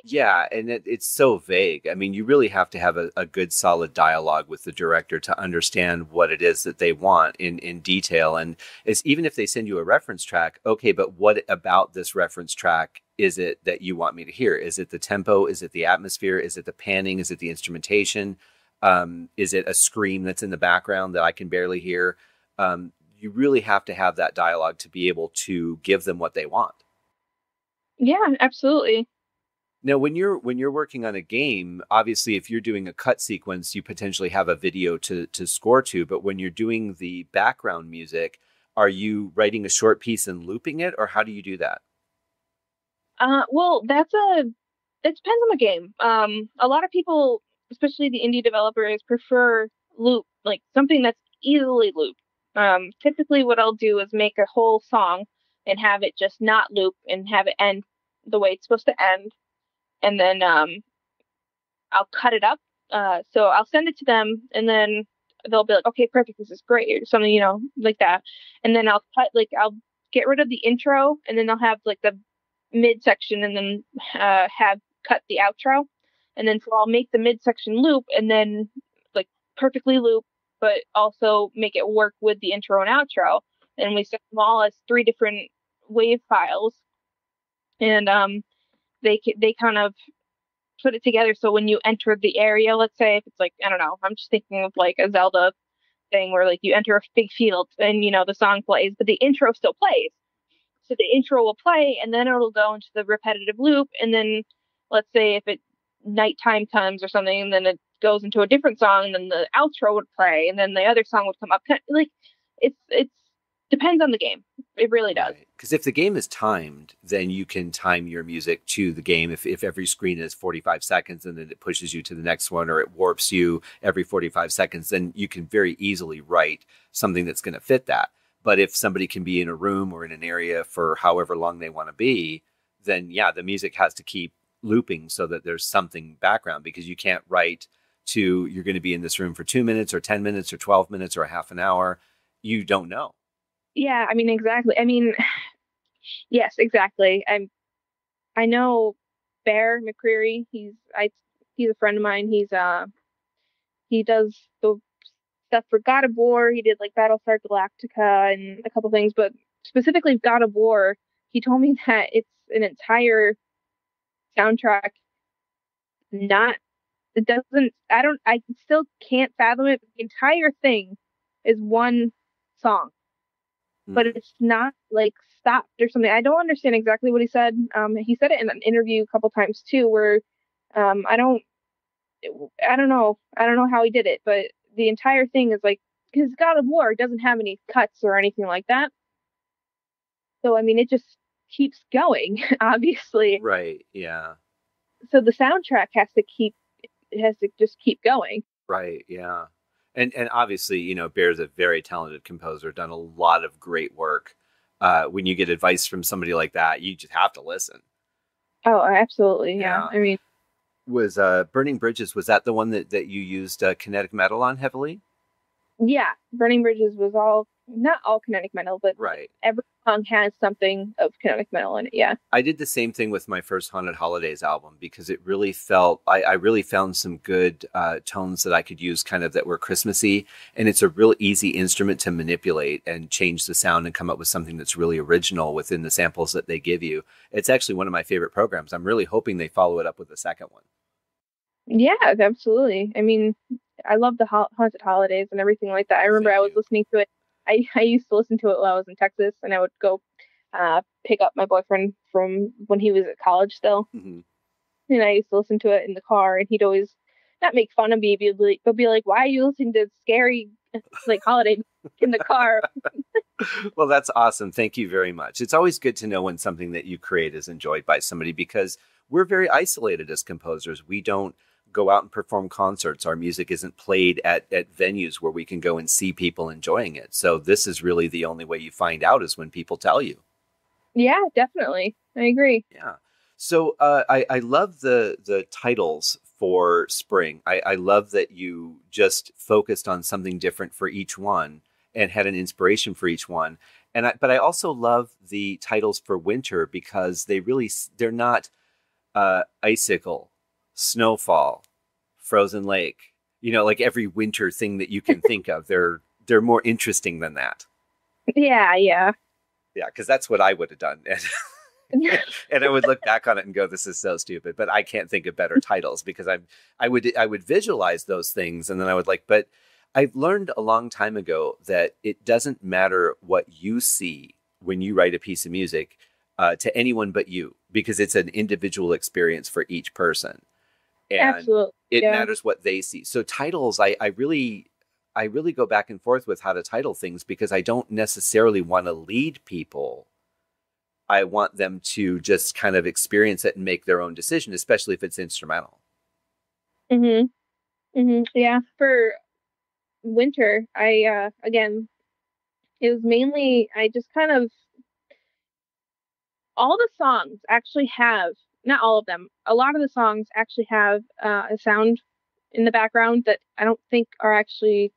Yeah, and it's so vague. I mean, you really have to have a good, solid dialogue with the director to understand what it is that they want in detail. And it's even if they send you a reference track, okay, but what about this reference track is it that you want me to hear? Is it the tempo? Is it the atmosphere? Is it the panning? Is it the instrumentation? Is it a scream that's in the background that I can barely hear? You really have to have that dialogue to be able to give them what they want. Yeah, absolutely. Now, when you're working on a game, obviously, if you're doing a cut sequence, you potentially have a video to score to. But when you're doing the background music, are you writing a short piece and looping it, or how do you do that? Well, it depends on the game. A lot of people, especially the indie developers, prefer loop, like something that's easily looped. Typically what I'll do is make a whole song and have it just not loop and have it end the way it's supposed to end. And then I'll cut it up. So I'll send it to them, and then they'll be like, "Okay, perfect, this is great," or something, like that. And then I'll get rid of the intro, and then I'll have like the mid section, and then have cut the outro, and then so I'll make the mid section loop, and then like perfectly loop, but also make it work with the intro and outro. And we set them all as three different wave files, and they kind of put it together so when you enter the area, let's say if it's like, I don't know, I'm just thinking of like a Zelda thing where like you enter a big field and the song plays, but the intro still plays. So the intro will play and then it'll go into the repetitive loop, and then let's say if it nighttime comes or something, then it goes into a different song, and then the outro would play and then the other song would come up. Like it's depends on the game. It really does. Right. Because if the game is timed, then you can time your music to the game. If every screen is 45 seconds and then it pushes you to the next one, or it warps you every 45 seconds, then you can very easily write something that's going to fit that. But if somebody can be in a room or in an area for however long they want to be, then yeah, the music has to keep looping so that there's something background, because you can't write to you're going to be in this room for 2 minutes or 10 minutes or 12 minutes or a half an hour. You don't know. Yeah, I mean, exactly. I mean, yes, exactly. I know Bear McCreary. He's a friend of mine. He does the stuff for God of War. He did like Battlestar Galactica and a couple things, but specifically God of War, he told me that it's an entire soundtrack. Not it doesn't. I still can't fathom it. The entire thing is one song, but Mm. it's not like stopped or something. I don't understand exactly what he said. He said it in an interview a couple times too, where um, I don't, I don't know how he did it, but the entire thing is like, because God of War doesn't have any cuts or anything like that. So I mean, it just keeps going, obviously. Right. Yeah. So the soundtrack has to just keep going. Right. Yeah. And obviously, Bear's a very talented composer, done a lot of great work. When you get advice from somebody like that, you just have to listen. Oh, absolutely, yeah. Yeah. I mean, Was Burning Bridges, was that the one that you used Kinetic Metal on heavily? yeah, Burning Bridges was all not all kinetic metal, but Right. every song has something of kinetic metal in it. Yeah. I did the same thing with my first Haunted Holidays album because it really felt, I really found some good tones that I could use kind of that were Christmassy. And it's a real easy instrument to manipulate and change the sound and come up with something that's really original within the samples that they give you. It's actually one of my favorite programs. I'm really hoping they follow it up with a second one. Yeah, absolutely. I mean, I love the Haunted Holidays and everything like that. I remember Thank I was you. listening to it. I used to listen to it while I was in Texas, and I would go pick up my boyfriend from when he was at college still. Hmm. And I used to listen to it in the car, and he'd always not make fun of me, but be like, "Why are you listening to scary like holiday in the car?" Well, that's awesome. Thank you very much. It's always good to know when something that you create is enjoyed by somebody because we're very isolated as composers. We don't go out and perform concerts. Our music isn't played at venues where we can go and see people enjoying it. So this is really the only way you find out is when people tell you. Yeah, definitely. I agree. Yeah. So I love the titles for spring. I love that you just focused on something different for each one and had an inspiration for each one. But I also love the titles for winter because they're not icicle, snowfall, frozen lake. You know, like every winter thing that you can think of. They're more interesting than that. Yeah, yeah. Yeah, because that's what I would have done. And I would look back on it and go, "This is so stupid." But I can't think of better titles because I would visualize those things, and then I would like. But I've learned a long time ago that it doesn't matter what you see when you write a piece of music to anyone but you, because it's an individual experience for each person, and Absolutely. it Yeah. matters what they see. So titles, I really go back and forth with how to title things because I don't necessarily want to lead people. I want them to just kind of experience it and make their own decision, especially if it's instrumental. Mhm. Mhm. Yeah. For winter, I again, it was mainly I just kind of all the songs actually have not all of them. A lot of the songs actually have a sound in the background that I don't think are actually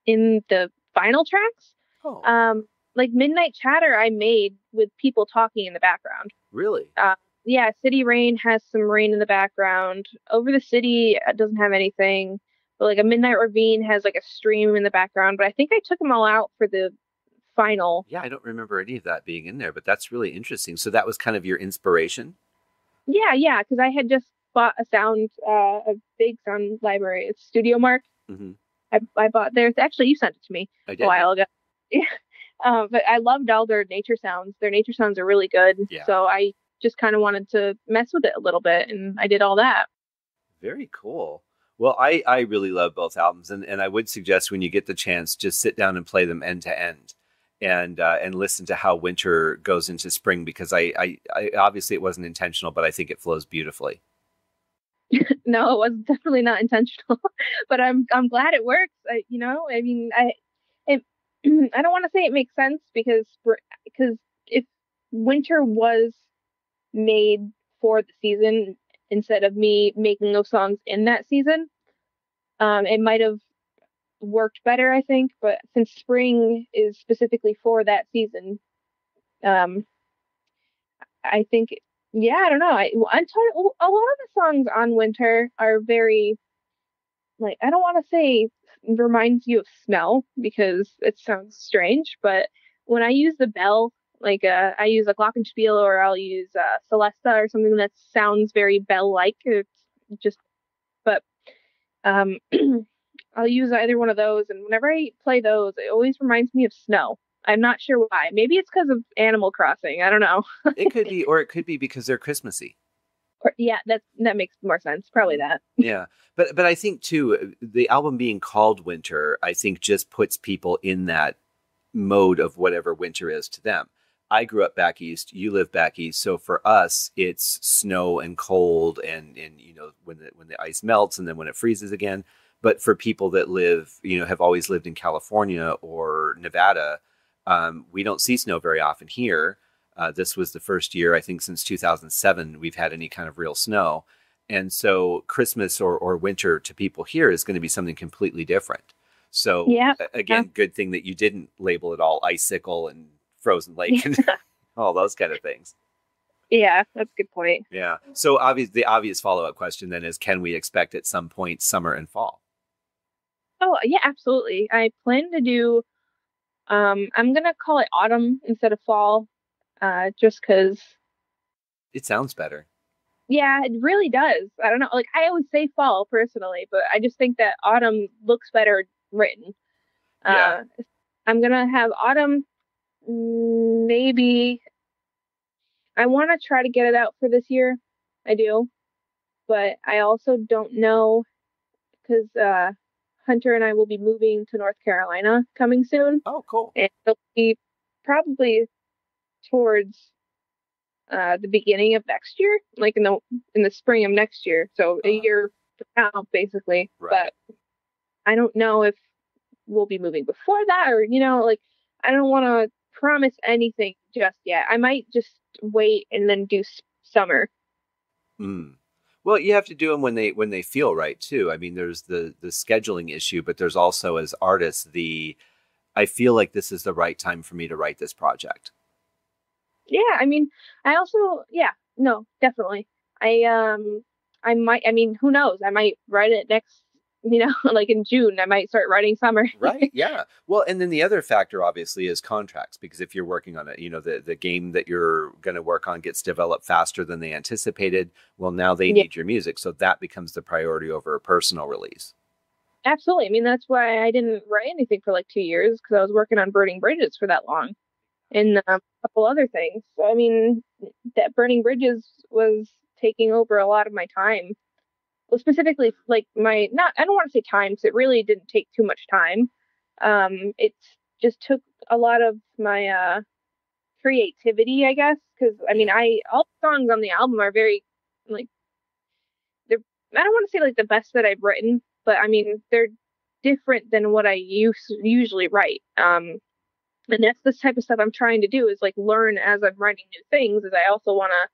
in the final tracks. Oh, Um, like Midnight Chatter, I made with people talking in the background. really? Uh, yeah, City Rain has some rain in the background. Over the City doesn't have anything. But like a Midnight Ravine has like a stream in the background. But I think I took them all out for the final. Yeah, I don't remember any of that being in there, but that's really interesting. So that was kind of your inspiration? Yeah, yeah, because I had just bought a big sound library. It's Studio Mark. Hmm. I bought there. Actually, you sent it to me I a did, yeah. while ago. Yeah. But I loved all their nature sounds. Their nature sounds are really good. Yeah. So I just kind of wanted to mess with it a little bit, and I did all that. Very cool. Well, I really love both albums, and I would suggest when you get the chance, just sit down and play them end to end, and listen to how winter goes into spring because I obviously it wasn't intentional, but I think it flows beautifully. No, it was definitely not intentional, but I'm glad it works. I mean, it, I don't want to say it makes sense because if winter was made for the season instead of me making those songs in that season, it might have worked better, I think. But since spring is specifically for that season, um, I think, yeah, I don't know. A lot of the songs on winter are very like I don't want to say reminds you of smell because it sounds strange, but when I use the bell, like I use a glockenspiel or I'll use Celesta or something that sounds very bell-like. It's just, but um, I'll use either one of those, and whenever I play those, it always reminds me of snow. I'm not sure why. Maybe it's because of Animal Crossing. I don't know. It could be, or it could be because they're Christmassy. Yeah, that makes more sense. Probably Hmm. that. Yeah, but I think too the album being called Winter, I think just puts people in that mode of whatever winter is to them. I grew up back east. You live back east, so for us, it's snow and cold, and when the ice melts and then when it freezes again. But for people that live, have always lived in California or Nevada, we don't see snow very often here. This was the first year, I think, since 2007 we've had any kind of real snow. And so Christmas or winter to people here is going to be something completely different. So Yeah. again, good thing that you didn't label it all icicle and frozen lake and all those kind of things. Yeah, that's a good point. Yeah. So the obvious follow-up question then is, can we expect at some point summer and fall? Oh, yeah, absolutely. I plan to do, I'm gonna call it autumn instead of fall, just because, It sounds better. yeah, it really does. I don't know. Like, I always say fall personally, but I just think that autumn looks better written. Yeah. Uh, I'm gonna have autumn, maybe. I want to try to get it out for this year. I do, but I also don't know because Hunter and I will be moving to North Carolina coming soon, Oh, cool. and it'll be probably towards the beginning of next year, like in the spring of next year. So a year from now, basically. Right. But I don't know if we'll be moving before that, or like I don't want to promise anything just yet. I might just wait and then do summer. Mm. Well, you have to do them when they feel right too. I mean, there's the scheduling issue, but there's also, as artists, I feel like this is the right time for me to write this project. Yeah, I mean, I also, yeah, no, definitely. I might, I mean, who knows? I might write it next, like in June. I might start writing summer. Right. Yeah. Well, and then the other factor obviously is contracts, because if you're working on it, the game that you're going to work on gets developed faster than they anticipated. Well, now they Yeah, need your music. So that becomes the priority over a personal release. absolutely. I mean, that's why I didn't write anything for like 2 years because I was working on Burning Bridges for that long and a couple other things. So, I mean, that Burning Bridges was taking over a lot of my time. Well, specifically, like not, I don't want to say time because it really didn't take too much time. It just took a lot of my creativity, I guess, because I mean, Yeah. all the songs on the album are very like they're. I don't want to say like the best that I've written, but I mean they're different than what I usually write. And that's the type of stuff I'm trying to do is like learn as I'm writing new things. Is I also want to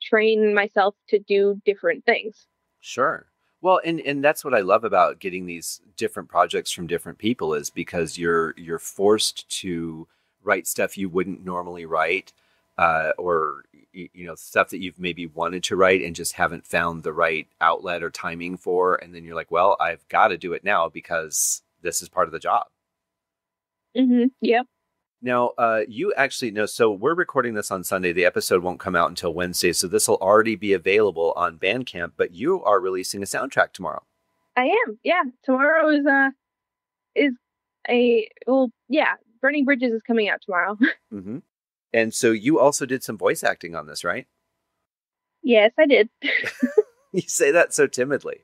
train myself to do different things. Sure. Well, and that's what I love about getting these different projects from different people, is because you're forced to write stuff you wouldn't normally write, or stuff that you've maybe wanted to write and just haven't found the right outlet or timing for, and then you're like, well, I've got to do it now because this is part of the job. Yep. Now, you actually know, so we're recording this on Sunday. The episode won't come out until Wednesday, so this will already be available on Bandcamp, but you are releasing a soundtrack tomorrow. I am. Yeah. Tomorrow is yeah, Burning Bridges is coming out tomorrow. Hmm. And so you also did some voice acting on this, right? Yes, I did. You say that so timidly.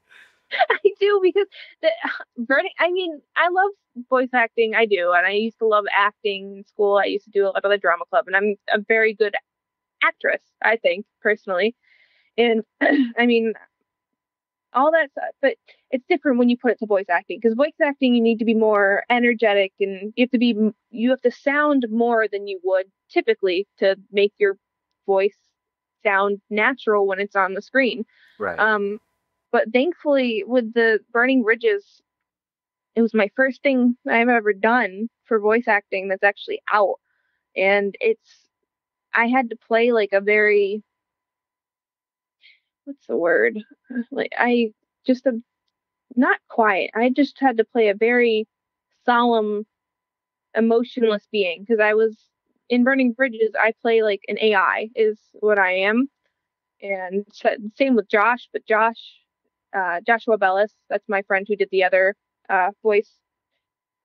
I do because the Burning. I mean, I love voice acting. I do, and I used to love acting in school. I used to do a lot of the drama club, and I'm a very good actress. I think personally, and I mean all that stuff. But it's different when you put it to voice acting because voice acting you need to be more energetic, and you have to sound more than you would typically to make your voice sound natural when it's on the screen. Right. Um, but thankfully, with the Burning Bridges, it was my first thing I've ever done for voice acting that's actually out. And I had to play like a very, what's the word? Like, just, a, not quiet. I just had to play a very solemn, emotionless being because I was in Burning Bridges. I play like an AI, is what I am. And same with Josh, but Joshua Bellis, that's my friend who did the other voice.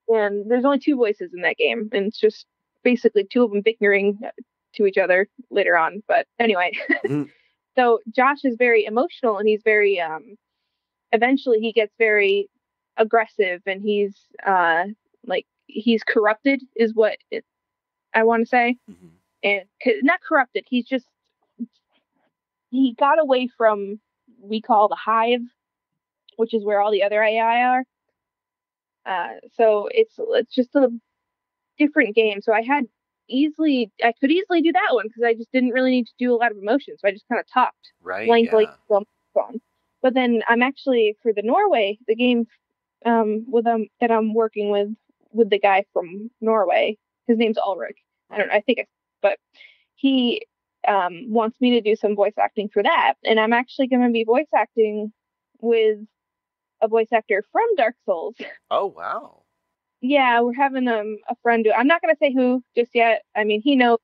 And there's only two voices in that game, and it's just basically two of them bickering to each other later on. But anyway, Mhm. so Josh is very emotional, and he's very eventually he gets very aggressive, and he's like he's corrupted, is what I want to say, Mhm. and not corrupted. He got away from we call the hive, which is where all the other AI are. So it's just a different game. So I could easily do that one because I just didn't really need to do a lot of emotion. So I just kind of talked Right. blankly Yeah. on the phone. But then I'm actually for the Norway, the game with that I'm working with the guy from Norway. His name's Ulrich. I don't Right. know, I think but he wants me to do some voice acting for that, and I'm actually going to be voice acting with a voice actor from Dark Souls. Oh, wow. Yeah, we're having a friend do. I'm not going to say who just yet. I mean, he knows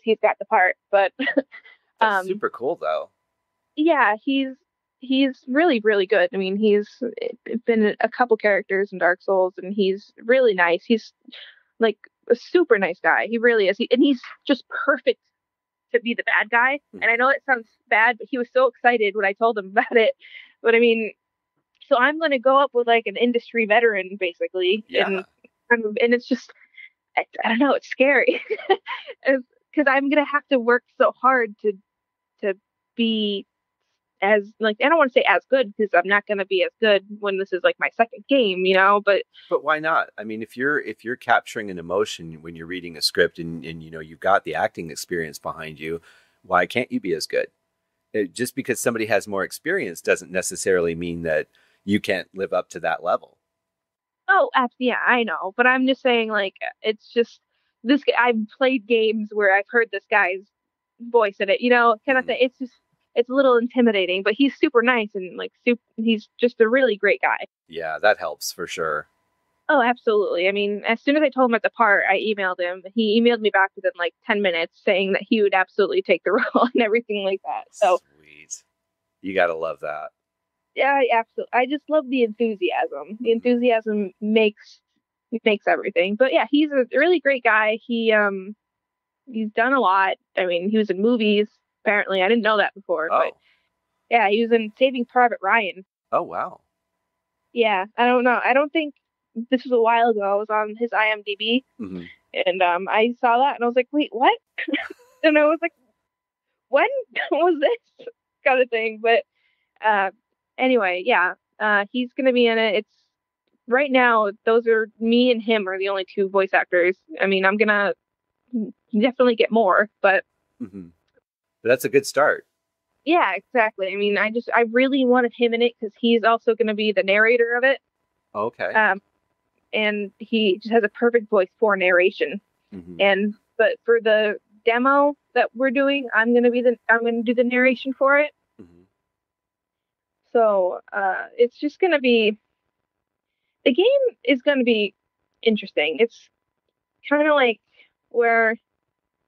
he's got the part, but That's um super cool, though. yeah, he's really really good. I mean, he's been a couple characters in Dark Souls, and he's really nice. He's like a super nice guy. He really is. And he's just perfect to be the bad guy. And I Mhm. know it sounds bad, but he was so excited when I told him about it. But I mean, so I'm going to go up with like an industry veteran basically, Yeah. and it's just I don't know, it's scary because I'm going to have to work so hard to be as like I don't want to say as good because I'm not going to be as good when this is like my second game, but But why not? I mean, if you're capturing an emotion when you're reading a script and you've got the acting experience behind you, why can't you be as good? Just because somebody has more experience doesn't necessarily mean that you can't live up to that level. oh, yeah, I know, but I'm just saying, like, it's just this. I've played games where I've heard this guy's voice in it, kind of Mhm. thing. It's a little intimidating, but he's super nice and like he's just a really great guy. Yeah, that helps for sure. Oh, absolutely. I mean, as soon as I told him at the part, I emailed him. He emailed me back within like 10 minutes saying that he would absolutely take the role and everything like that. So Sweet. You got to love that. yeah, absolutely. I just love the enthusiasm. The Mhm. enthusiasm makes everything. But yeah, he's a really great guy. He's done a lot. I mean, he was in movies. Apparently, I didn't know that before, but Oh. yeah, he was in Saving Private Ryan. Oh, wow. Yeah, I don't know. I don't think this was a while ago. I was on his IMDb, Mhm. and I saw that, and I was like, wait, what? And I was like, when was this kind of thing? But uh, anyway, yeah, he's gonna be in it. It's right now. Those are me and him are the only two voice actors. I mean, I'm gonna definitely get more, but Mhm. But that's a good start. yeah, exactly. I mean, I really wanted him in it because he's also going to be the narrator of it. Okay. Um, and he just has a perfect voice for narration. Mhm. But for the demo that we're doing, I'm going to do the narration for it. Mhm. So, it's just going to be the game is going to be interesting. It's kind of like where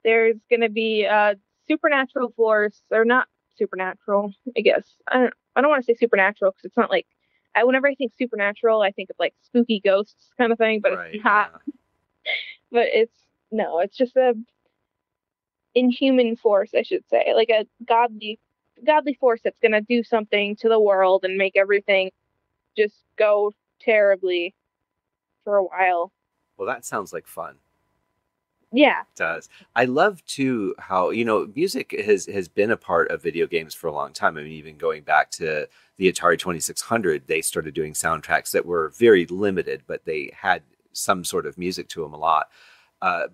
there's going to be supernatural force or not supernatural, I guess. I don't want to say supernatural because it's not like whenever I think supernatural, I think of like spooky ghosts kind of thing, but Right. it's not. Yeah. But it's no, it's just a inhuman force, I should say, like a godly force that's going to do something to the world and make everything just go terribly for a while. Well, that sounds like fun. Yeah. Does. I love too how, music has been a part of video games for a long time. I mean, even going back to the Atari 2600, they started doing soundtracks that were very limited, but they had some sort of music to them a lot.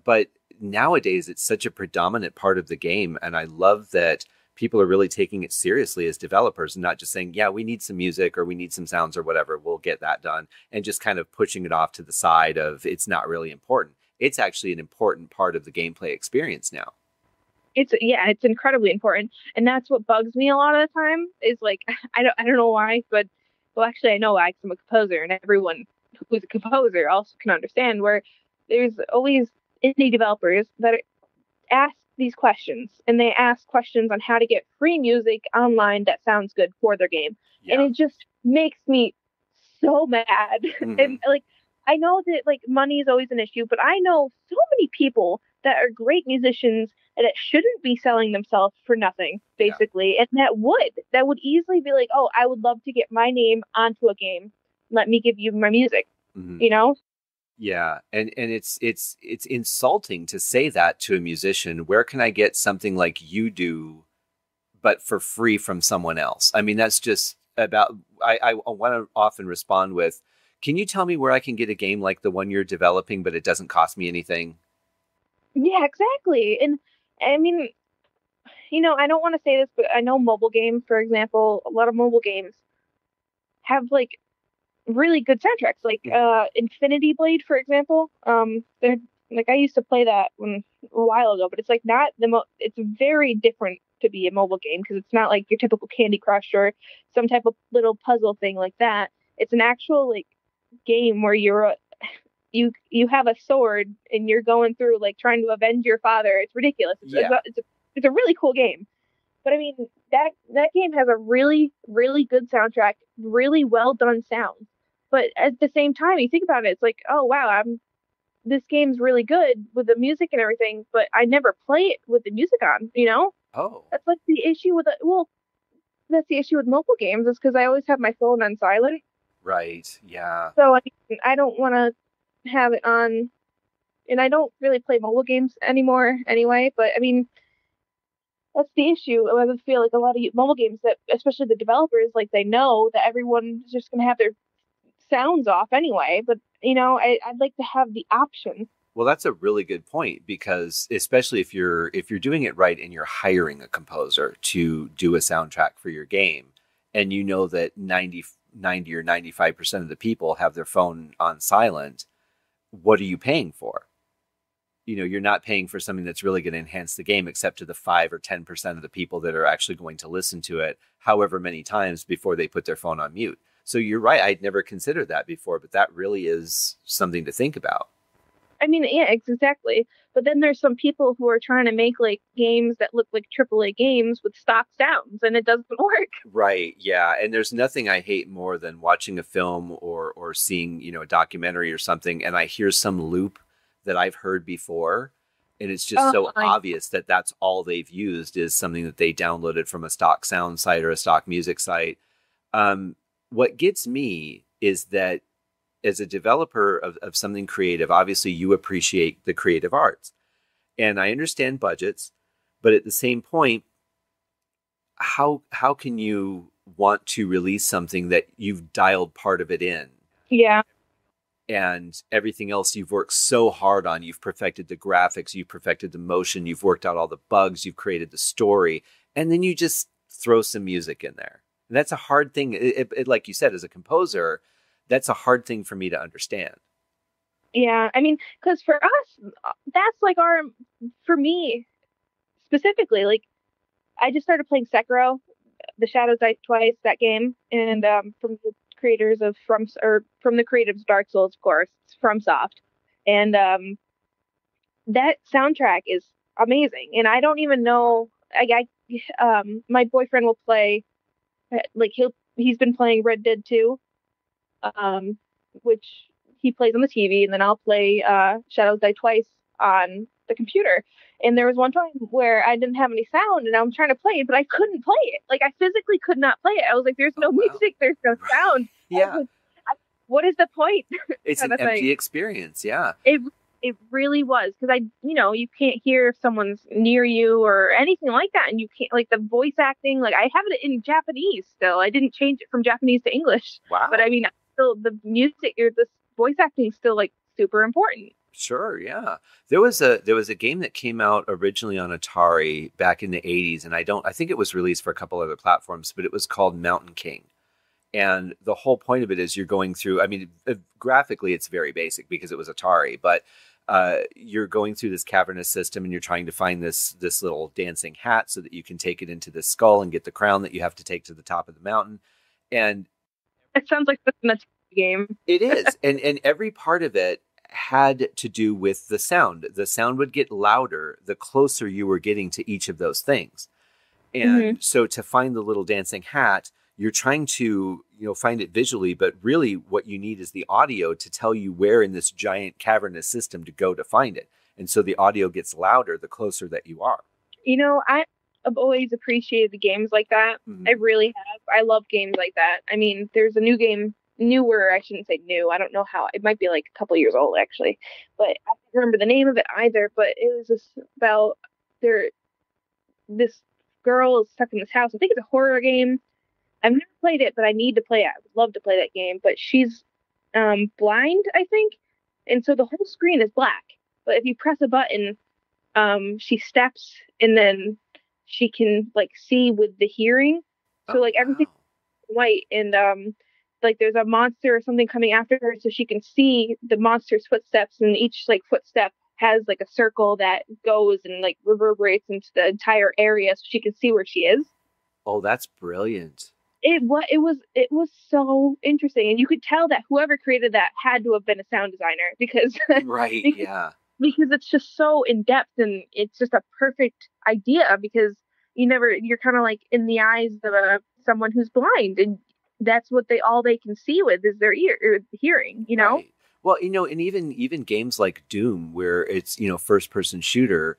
But nowadays, it's such a predominant part of the game, and I love that people are really taking it seriously as developers and not just saying, "Yeah, we need some music or we need some sounds or whatever. We'll get that done," and just kind of pushing it off to the side of it's not really important. It's actually an important part of the gameplay experience now. It's incredibly important, and that's what bugs me a lot of the time. Is like I don't know why, but well, actually I know why. 'Cause I'm a composer, and everyone who's a composer also can understand where there's always indie developers that ask these questions, and they ask questions on how to get free music online that sounds good for their game, and Yeah. it just makes me so mad. Hmm. And like I know that like money is always an issue, but I know so many people that are great musicians and that shouldn't be selling themselves for nothing, Yeah. basically, and that would easily be like, oh, I would love to get my name onto a game. Let me give you my music, Hmm. you know? Yeah, and it's insulting to say that to a musician. Where can I get something like you do, but for free from someone else? I mean, that's just about. I want to often respond with, "Can you tell me where I can get a game like the one you're developing, but it doesn't cost me anything?" Yeah, exactly. And I mean, I don't want to say this, but I know mobile games, for example, a lot of mobile games have like really good soundtracks, like Mhm. Infinity Blade, for example. They're like I used to play that a while ago, but it's like not it's very different to be a mobile game because it's not like your typical Candy Crush or some type of little puzzle thing like that. It's an actual like game where you have a sword and you're going through like trying to avenge your father. It's ridiculous. Yeah. It's a really cool game. But I mean, that game has a really, really good soundtrack, really well done sounds. But at the same time, you think about it, it's like, oh wow, this game's really good with the music and everything, but I never play it with the music on, you know? Oh, That's like the issue with that's the issue with mobile games is because I always have my phone on silent. right. Yeah. So I mean, I don't want to have it on, and I don't really play mobile games anymore anyway. But I mean, that's the issue. I feel like a lot of mobile games that, especially the developers, like they know that everyone's just gonna have their sounds off anyway. But I'd like to have the option. Well, that's a really good point because especially if you're doing it right and you're hiring a composer to do a soundtrack for your game and you know that 90 or 95% of the people have their phone on silent, what are you paying for? You're not paying for something that's really going to enhance the game except to the 5 or 10% of the people that are actually going to listen to it however many times before they put their phone on mute. So you're right, I'd never considered that before, but that really is something to think about. I mean, yeah, exactly. But then there's some people who are trying to make like games that look like AAA games with stock sounds, and it doesn't work. Right. Yeah. And there's nothing I hate more than watching a film or seeing, a documentary or something, and I hear some loop that I've heard before. And it's just so I obvious that that's all they've used is something that they downloaded from a stock sound site or a stock music site. What gets me is that as a developer of something creative, obviously you appreciate the creative arts. And I understand budgets, but at the same point, how can you want to release something that you've dialed part of it in yeah. and everything else you've worked so hard on, you've perfected the graphics, you've perfected the motion, you've worked out all the bugs, you've created the story, and then you just throw some music in there. And that's a hard thing. Like you said, as a composer, that's a hard thing for me to understand. Yeah, I mean, because for us, that's like for me specifically, like I just started playing Sekiro, The Shadows Die Twice, that game, and from the creators of from the creators of Dark Souls, of course, it's FromSoft, and that soundtrack is amazing. And I don't even know, my boyfriend will play, like he's been playing Red Dead 2, um, which he plays on the TV, and then I'll play Shadows Die Twice on the computer. And there was one time where I didn't have any sound, and I'm trying to play it, but I couldn't play it. Like I physically could not play it. I was like, "There's Oh, no wow. music, there's no sound." I was Yeah. like, "What is the point?" It's kind an of thing. empty experience. Yeah. It really was because you can't hear if someone's near you or anything like that, and you can't like the voice acting. Like I have it in Japanese still. I didn't change it from Japanese to English, but I Wow. mean, still the music or the voice acting is still like super important. Sure, yeah. There was a game that came out originally on Atari back in the 80s, and I think it was released for a couple other platforms, but it was called Mountain King. And the whole point of it is you're going through, I mean, graphically it's very basic because it was Atari, but you're going through this cavernous system and you're trying to find this little dancing hat so that you can take it into the skull and get the crown that you have to take to the top of the mountain. And It sounds like such an Atari game. it is. And every part of it had to do with the sound. The sound would get louder the closer you were getting to each of those things. Hmm. And so to find the little dancing hat, you're trying to, find it visually, but really what you need is the audio to tell you where in this giant cavernous system to go to find it. And so the audio gets louder the closer that you are. I've always appreciated the games like that. I Mhm. really have. I love games like that. I mean, there's a new game, newer, I shouldn't say new. I don't know how. It might be like a couple years old actually, but I don't remember the name of it either. But it was just about there. This girl is stuck in this house. I think it's a horror game. I've never played it, but I need to play it. I would love to play that game. But she's blind, I think, and so the whole screen is black. But if you press a button, she steps and then she can like see with the hearing. So Oh, like everything's wow. white, and like there's a monster or something coming after her, so she can see the monster's footsteps, and each like footstep has like a circle that goes and like reverberates into the entire area, so she can see where she is. Oh, that's brilliant. It was so interesting, and you could tell that whoever created that had to have been a sound designer because Right. because Yeah. because it's just so in depth, and it's just a perfect idea because you're kind of like in the eyes of someone who's blind, and that's what they can see with is their ear or hearing, Right. Well, and even games like Doom, where it's first person shooter,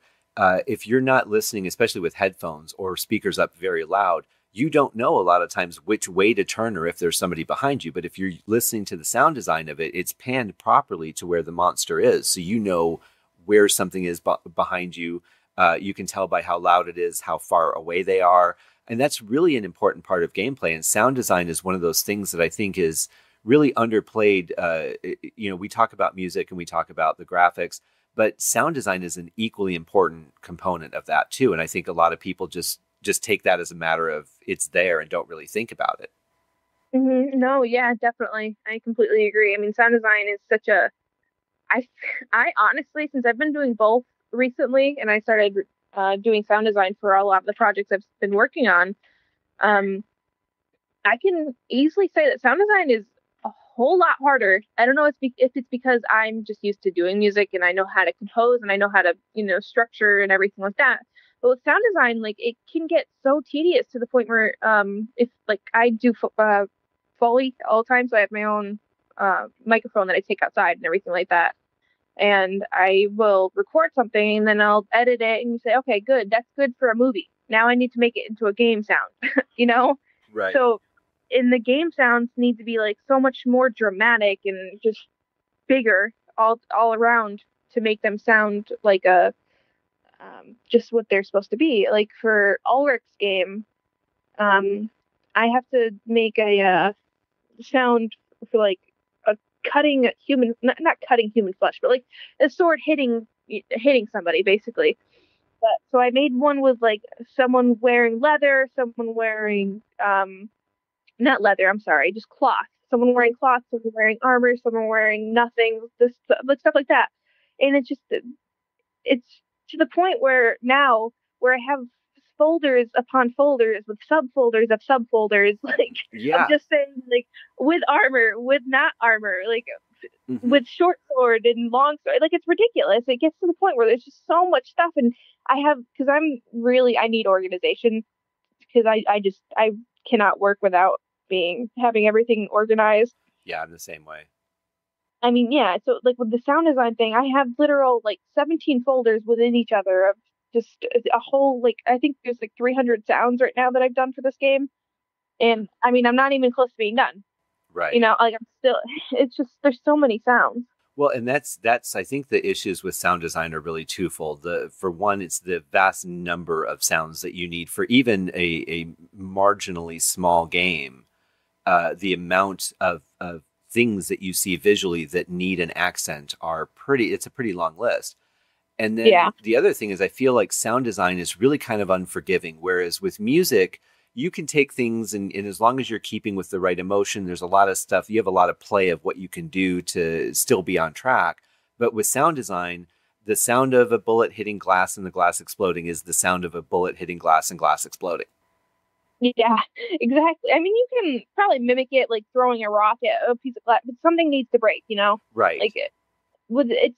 if you're not listening, especially with headphones or speakers up very loud, you don't know a lot of times which way to turn or if there's somebody behind you. But if you're listening to the sound design of it, it's panned properly to where the monster is, so you know where something is behind you. You can tell by how loud it is, how far away they are, and that's really an important part of gameplay. And sound design is one of those things that I think is really underplayed. We talk about music and we talk about the graphics, but sound design is an equally important component of that too. And I think a lot of people just take that as a matter of it's there and don't really think about it. No, yeah, definitely, I completely agree. I mean, sound design is such a I I honestly, since I've been doing both recently, and I started doing sound design for a lot of the projects I've been working on, um, I can easily say that sound design is a whole lot harder. I don't know if it's because I'm just used to doing music and I know how to compose and I know how to, structure and everything like that. But with sound design, like it can get so tedious to the point where, if like I do Foley all the time, so I have my own microphone that I take outside and everything like that. And I will record something and then I'll edit it and you say, okay, good, that's good for a movie. Now I need to make it into a game sound, you know? Right. So in the game sounds need to be like so much more dramatic and just bigger all around to make them sound like a just what they're supposed to be. Like for Ulrich's game, um, I have to make a sound for like a cutting human, not cutting human flesh, but like a sword hitting somebody basically. But so I made one with like someone wearing leather, someone wearing not leather, I'm sorry, just cloth. Someone wearing cloth, someone wearing armor, someone wearing nothing, this like stuff like that. And it's to the point where now where I have folders upon folders with subfolders of subfolders, like of Yeah. just saying like with armor, with not armor, like Hmm. with short sword and long sword. Like it's ridiculous. It gets to the point where there's just so much stuff, and because I need organization because I cannot work without being having everything organized. Yeah, I'm the same way. I mean, yeah, so like with the sound design thing, I have literal like 17 folders within each other of just a whole like I think there's like 300 sounds right now that I've done for this game. And I mean, I'm not even close to being done. Right. Like I'm still it's just there's so many sounds. Well, and that's I think the issues with sound design are really twofold. The For one, it's the vast number of sounds that you need for even a marginally small game. The amount of things that you see visually that need an accent are it's a pretty long list. And then Yeah. the other thing is, I feel like sound design is really kind of unforgiving. Whereas with music, you can take things and as long as you're keeping with the right emotion, there's a lot of stuff. You have a lot of play of what you can do to still be on track. But with sound design, the sound of a bullet hitting glass and the glass exploding is the sound of a bullet hitting glass and glass exploding. Yeah, exactly. I mean, you can probably mimic it like throwing a rock at a piece of glass, but something needs to break, Right. Like with it's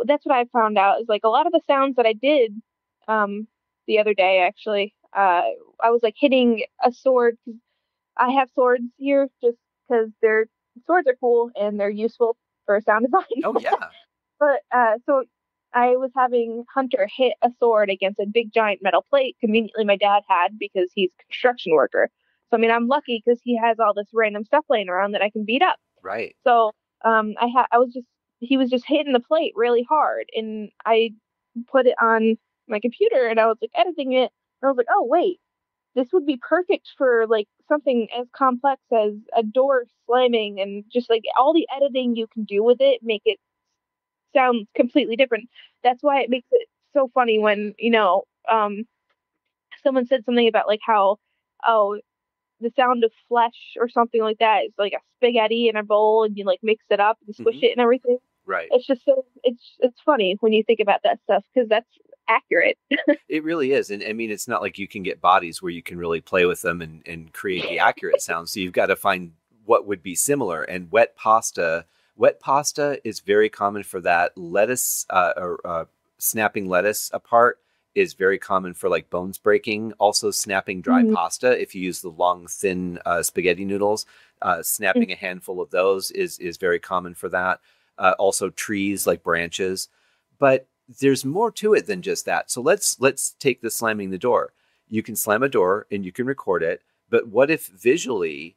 that's what I found out is like a lot of the sounds that I did the other day actually I was like hitting a sword 'cause I have swords here just because they're swords are cool and they're useful for sound design. Oh yeah. But so I was having Hunter hit a sword against a big giant metal plate. Conveniently, my dad had because he's a construction worker. So I mean, I'm lucky because he has all this random stuff laying around that I can beat up. Right. So I was just he was just hitting the plate really hard, and I put it on my computer, and I was like editing it, and I was like, oh wait, this would be perfect for like something as complex as a door slamming, and just like all the editing you can do with it, make it sound completely different. That's why it makes it so funny when someone said something about like how oh the sound of flesh or something like that. It's like a spaghetti in a bowl, and you like mix it up and squish Hmm. it and everything. Right. It's just so it's funny when you think about that stuff because that's accurate. It really is. And I mean, it's not like you can get bodies where you can really play with them and create the accurate sounds. So you've got to find what would be similar. And wet pasta is very common for that. Lettuce, or snapping lettuce apart is very common for like bones breaking. Also, snapping dry Mhm. pasta, if you use the long, thin spaghetti noodles, snapping a handful of those is very common for that. Also, trees like branches. But there's more to it than just that. So let's take the slamming the door. You can slam a door and you can record it, but what if visually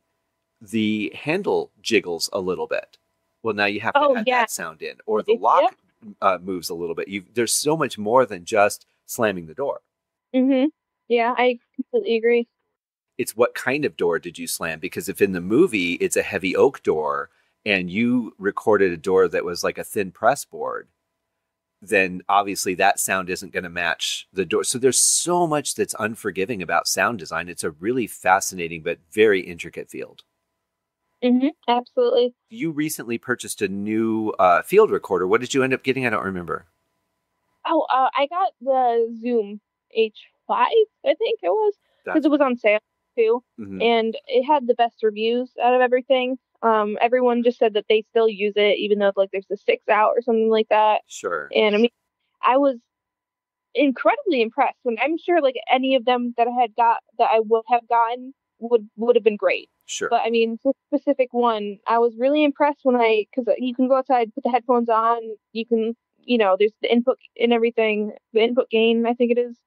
the handle jiggles a little bit? Well, now you have to Oh add yeah, that sound in, or the yep. lock moves a little bit. There's so much more than just slamming the door. Yeah, I completely agree. It's what kind of door did you slam? Because if in the movie it's a heavy oak door and you recorded a door that was like a thin press board, then obviously that sound isn't going to match the door. So there's so much that's unforgiving about sound design. It's a really fascinating but very intricate field. Absolutely. You recently purchased a new field recorder. What did you end up getting? I don't remember. Oh, I got the Zoom H5, I think it was, because That's it was on sale too, mhm. and it had the best reviews out of everything. Everyone just said that they still use it, even though like there's a six out or something like that. Sure, And I mean, I was incredibly impressed. When I'm sure like any of them that I would have gotten would have been great. sure. But I mean, this specific one, I was really impressed when because you can go outside, put the headphones on, you can, there's the input and everything, the input gain, I think it is.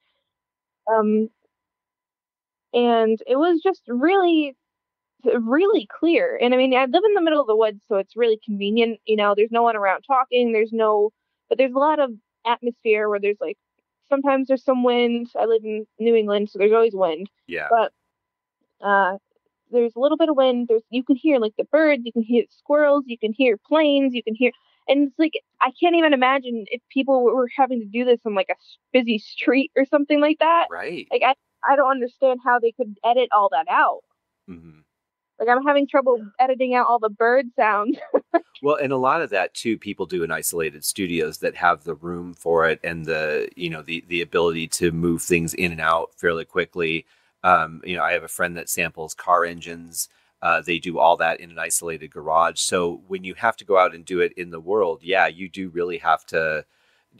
Um, and it was just really, really clear. And I mean, I live in the middle of the woods, so it's really convenient. There's no one around talking. But there's a lot of atmosphere where there's like, sometimes there's some wind. I live in New England, so there's always wind. Yeah, But uh, there's a little bit of wind. You can hear like the birds, you can hear squirrels, you can hear planes, and it's like I can't even imagine if people were having to do this on like a busy street or something like that. right. Like I don't understand how they could edit all that out. Hmm. Like I'm having trouble editing out all the bird sounds. Well, and a lot of that too, people do in isolated studios that have the room for it and the ability to move things in and out fairly quickly. I have a friend that samples car engines. They do all that in an isolated garage. So when you have to go out and do it in the world, yeah, you do really have to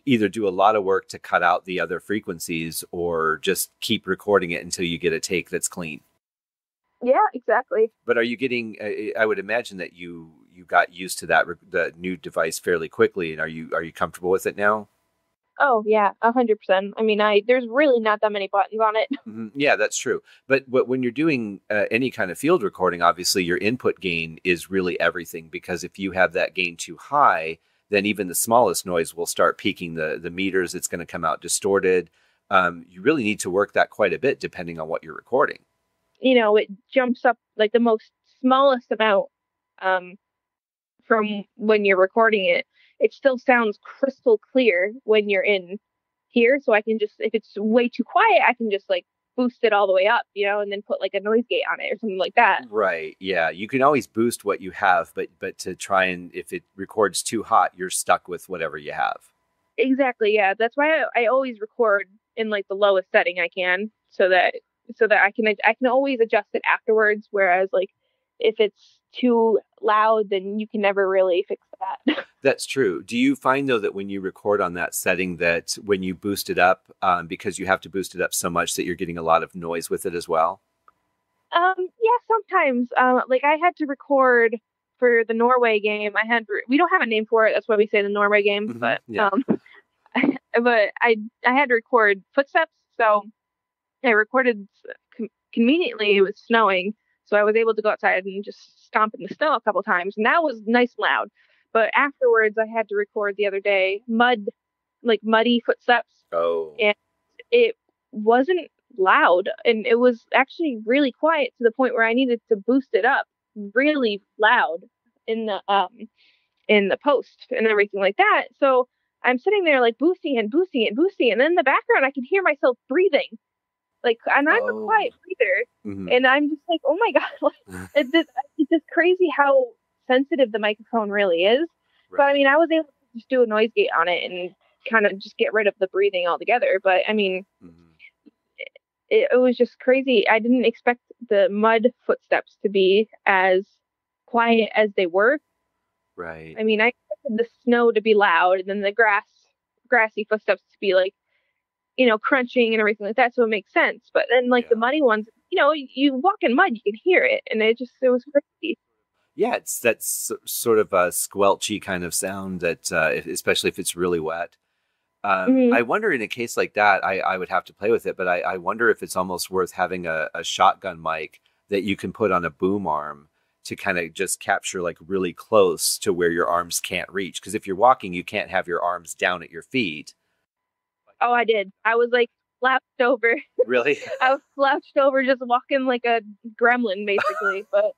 either do a lot of work to cut out the other frequencies or just keep recording it until you get a take that's clean. Yeah, exactly. But are you getting? I would imagine that you got used to the new device fairly quickly, and are you comfortable with it now? Oh yeah, 100%. I mean, there's really not that many buttons on it. Hmm. Yeah, that's true. But when you're doing any kind of field recording, obviously your input gain is really everything because if you have that gain too high, then even the smallest noise will start peaking the meters. It's going to come out distorted. You really need to work that quite a bit depending on what you're recording. It jumps up like the most smallest amount um from when you're recording it. It still sounds crystal clear when you're in here. So I can just, if it's way too quiet, I can just like boost it all the way up, and then put like a noise gate on it or something like that. Right. Yeah. You can always boost what you have, but to try and if it records too hot, you're stuck with whatever you have. Exactly. Yeah. That's why I always record in like the lowest setting I can so that I can always adjust it afterwards. Whereas like if it's too loud, then you can never really fix that. That's true. Do you find though that when you record on that setting that when you boost it up, because you have to boost it up so much that you're getting a lot of noise with it as well? Yeah, sometimes. Like I had to record for the Norway game. We don't have a name for it. That's why we say the Norway game. Hmm. But Yeah. but I had to record footsteps. So I recorded conveniently. It was snowing, so I was able to go outside and just stomp in the snow a couple times, and that was nice and loud. But afterwards, I had to record the other day like muddy footsteps, Oh, and it wasn't loud, and it was actually really quiet to the point where I needed to boost it up really loud in the post and everything like that. So I'm sitting there like boosting and boosting and boosting, and then in the background I can hear myself breathing. Like, and I'm a Oh. quiet breather, Hmm. and I'm just like, oh my God, like, it's just crazy how sensitive the microphone really is. But I Right. mean, I was able to just do a noise gate on it and kind of just get rid of the breathing altogether. But I mean, Hmm. it was just crazy. I didn't expect the mud footsteps to be as quiet as they were. Right. I mean, I expected the snow to be loud and then the grassy footsteps to be like, crunching and everything like that. So it makes sense. But then like the Yeah. muddy ones, you walk in mud, you can hear it. And it was crazy. Yeah, it's sort of a squelchy kind of sound that, especially if it's really wet. Hmm. I wonder in a case like that, I would have to play with it, but I wonder if it's almost worth having a shotgun mic that you can put on a boom arm to kind of just capture like really close to where your arms can't reach. Because if you're walking, you can't have your arms down at your feet. Oh, I did. I was like slouched over. Really? I was slouched over just walking like a gremlin basically. But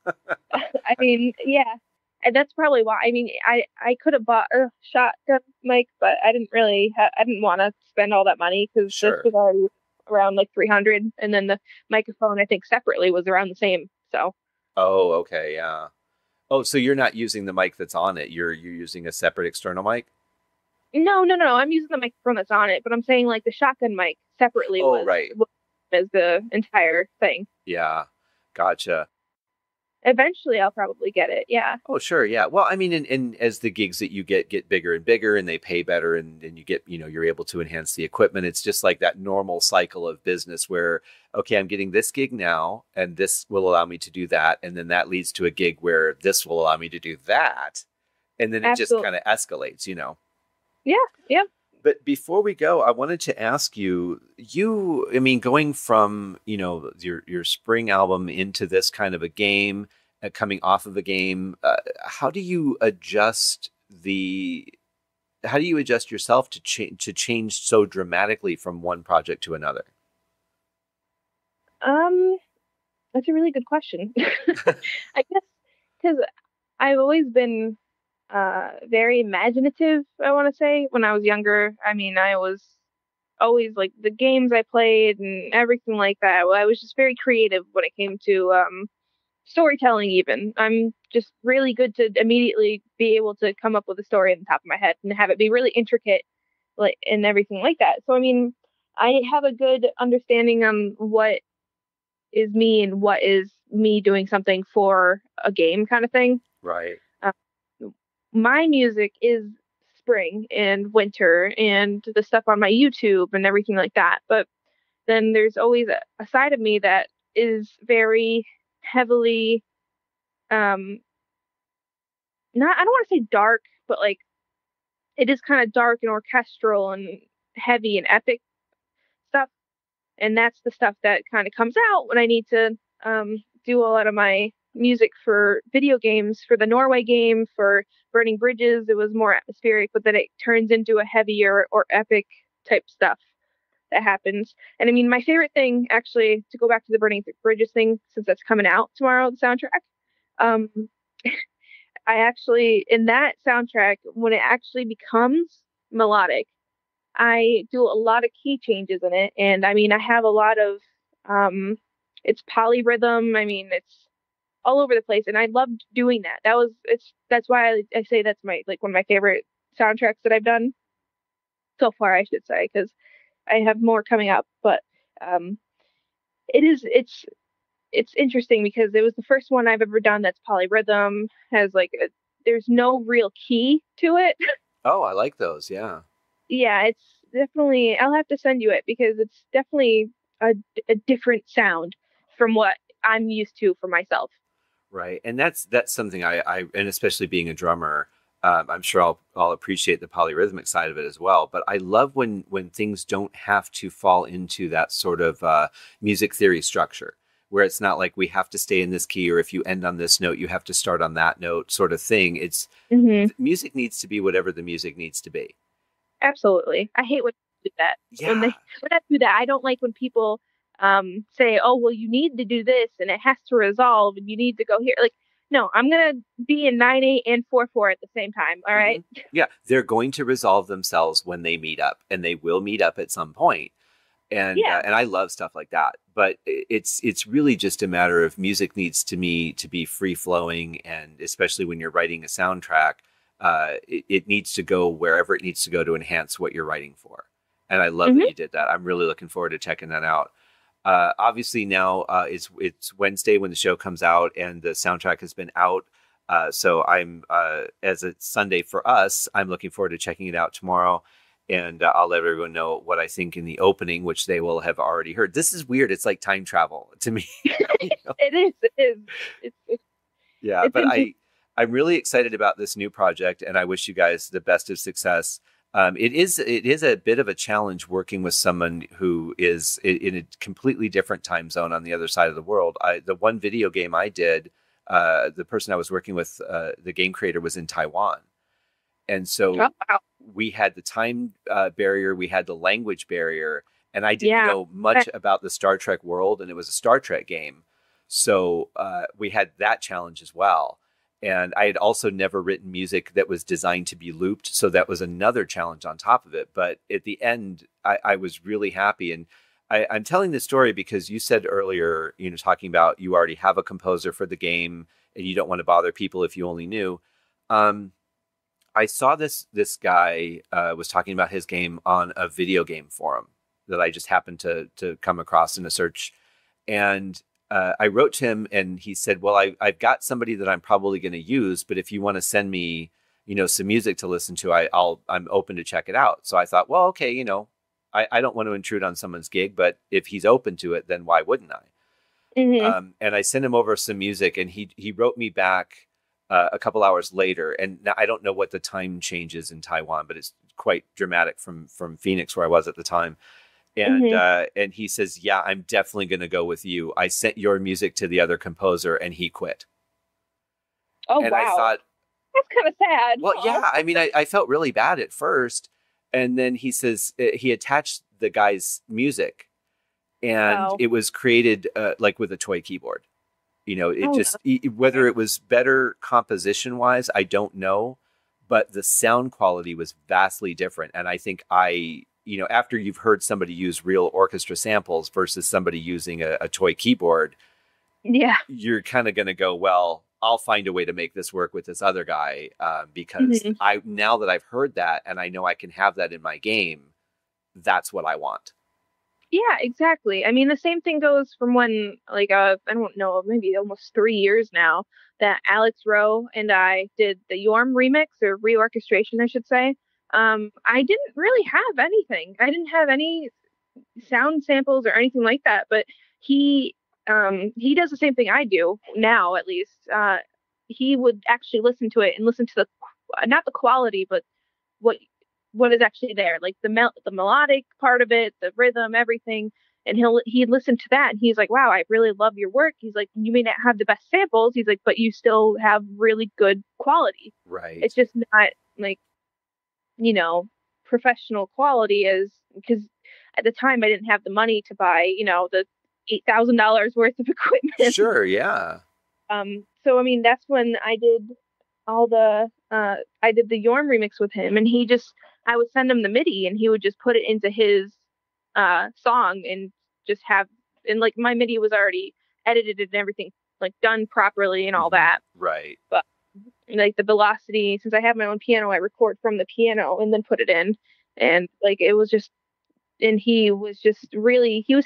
I mean, yeah. And that's probably why. I mean, I could have bought a shotgun mic, but I didn't want to spend all that money because this Sure. was already around like 300, and then the microphone I think separately was around the same. So Oh, okay, yeah. Oh, so you're not using the mic that's on it. You're using a separate external mic? no, no, no, I'm using the microphone that's on it, but I'm saying like the shotgun mic separately Oh, right. was as the entire thing. Yeah. Gotcha. Eventually, I'll probably get it. Yeah, Oh, sure. Yeah. Well, I mean, and as the gigs that you get bigger and bigger and they pay better and you get, you're able to enhance the equipment. It's just like that normal cycle of business where, okay, I'm getting this gig now and this will allow me to do that. And then that leads to a gig where this will allow me to do that. And then it just absolutely. kind of escalates. Yeah, yeah. But before we go, I wanted to ask I mean, going from, your spring album into this kind of a game, coming off of a game, the, how do you adjust yourself to change so dramatically from one project to another? Um, that's a really good question. I guess because I've always been very imaginative, I want to say. When I was younger, I mean, I was always like the games I played and everything like that. I was just very creative when it came to storytelling. Even I'm just really good to immediately be able to come up with a story in the top of my head and have it be really intricate, like, and everything like that. So I mean, I have a good understanding on what is me and what is me doing something for a game kind of thing. Right. Uh, my music is spring and winter and the stuff on my YouTube and everything like that. But then there's always a side of me that is very heavily, um not, I don't want to say dark, but like it is kind of dark and orchestral and heavy and epic stuff. And that's the stuff that kind of comes out when I need to do a lot of my music for video games. For the Norway game, for Burning Bridges, it was more atmospheric, but then it turns into a heavier or epic type stuff that happens. And I mean, my favorite thing, actually, to go back to the Burning Bridges thing, since that's coming out tomorrow, the soundtrack. Um, I actually, in that soundtrack, when it actually becomes melodic, I do a lot of key changes in it, and I mean, I have a lot of um, it's polyrhythm. I mean, it's all over the place, and I loved doing that. That's why I say that's my like one of my favorite soundtracks that I've done so far, I should say, because I have more coming up. But um, it is it's interesting because it was the first one I've ever done that's polyrhythm, has like there's no real key to it. Oh, I like those. Yeah. Yeah, it's definitely, I'll have to send you it because it's definitely a, a different sound from what I'm used to for myself. Right, and that's something and especially being a drummer, I'm sure I'll appreciate the polyrhythmic side of it as well. But I love when things don't have to fall into that sort of music theory structure, where it's not like we have to stay in this key, or if you end on this note, you have to start on that note, sort of thing. Hmm. Music needs to be whatever the music needs to be. Absolutely. I hate when they do that. Yeah, When I do that, I don't like when people say, "Oh, well, you need to do this and it has to resolve and you need to go here." Like, no, I'm gonna be in 9/8 and 4/4 at the same time. All hmm right. yeah, they're going to resolve themselves when they meet up, and they will meet up at some point. Yeah. And I love stuff like that. But it's really just a matter of music needs to me to be free flowing, and especially when you're writing a soundtrack, it needs to go wherever it needs to go to enhance what you're writing for. And I love that Hmm. you did that. I'm really looking forward to checking that out. Obviously now it's Wednesday when the show comes out, and the soundtrack has been out. So I'm as it's Sunday for us, I'm looking forward to checking it out tomorrow, and I'll let everyone know what I think in the opening, which they will have already heard. This is weird. It's like time travel to me. You know? It is. It is. Yeah, It's but interesting. I'm really excited about this new project, and I wish you guys the best of success. It is a bit of a challenge working with someone who is in a completely different time zone on the other side of the world. The one video game I did, the person I was working with, the game creator was in Taiwan, and Oh, so wow. we had the time barrier, we had the language barrier, and I didn't Yeah. know much about the Star Trek world, and it was a Star Trek game, so we had that challenge as well. And I had also never written music that was designed to be looped, so that was another challenge on top of it. But at the end, I was really happy, and I'm telling this story because you said earlier, talking about you already have a composer for the game, and you don't want to bother people if you only knew. Um, I saw this guy was talking about his game on a video game forum that I just happened to come across in a search, and I wrote to him, and he said, "Well, I've got somebody that I'm probably going to use, but if you want to send me, some music to listen to, I'm open to check it out." So I thought, well, okay, I don't want to intrude on someone's gig, but if he's open to it, then why wouldn't I? Hmm. And I sent him over some music, and he wrote me back a couple hours later. And now I don't know what the time change is in Taiwan, but it's quite dramatic from Phoenix, where I was at the time. Hmm. And he says, "Yeah, I'm definitely going to go with you. I sent your music to the other composer, and he quit." Oh, And I wow. thought, That's kind of sad. well, Oh. yeah. I mean, I felt really bad at first, and then he says he attached the guy's music, and Oh. it was created like with a toy keyboard. It Oh, just whether it was better composition wise, I don't know, but the sound quality was vastly different. And I think after you've heard somebody use real orchestra samples versus somebody using a toy keyboard, yeah. you're kind of going to go, well, I'll find a way to make this work with this other guy, because Hmm. now that I've heard that and I know I can have that in my game, that's what I want. Yeah, exactly. I mean, the same thing goes from when, like, I don't know, maybe almost 3 years now, that Alex Rowe and I did the Yorm remix or reorchestration, I should say. I didn't really have anything. I didn't have any sound samples or anything like that, but he he does the same thing I do now, at least. He would actually listen to it and listen to the not the quality, but what what is actually there, like the melodic part of it, the rhythm, everything. And he'd listen to that and he's like, "Wow, I really love your work." He's like, "You may not have the best samples." He's like, "But you still have really good quality. Right. It's just not like, you know, professional quality as because at the time I didn't have the money to buy, the $8,000 worth of equipment." Sure. Yeah. So I mean, that's when I did the Yorm remix with him, and I would send him the MIDI, and he would just put it into his song and just have and like my MIDI was already edited and everything like done properly and all that. Right. But like the velocity, since I have my own piano, I record from the piano and then put it in, and like it was just and he was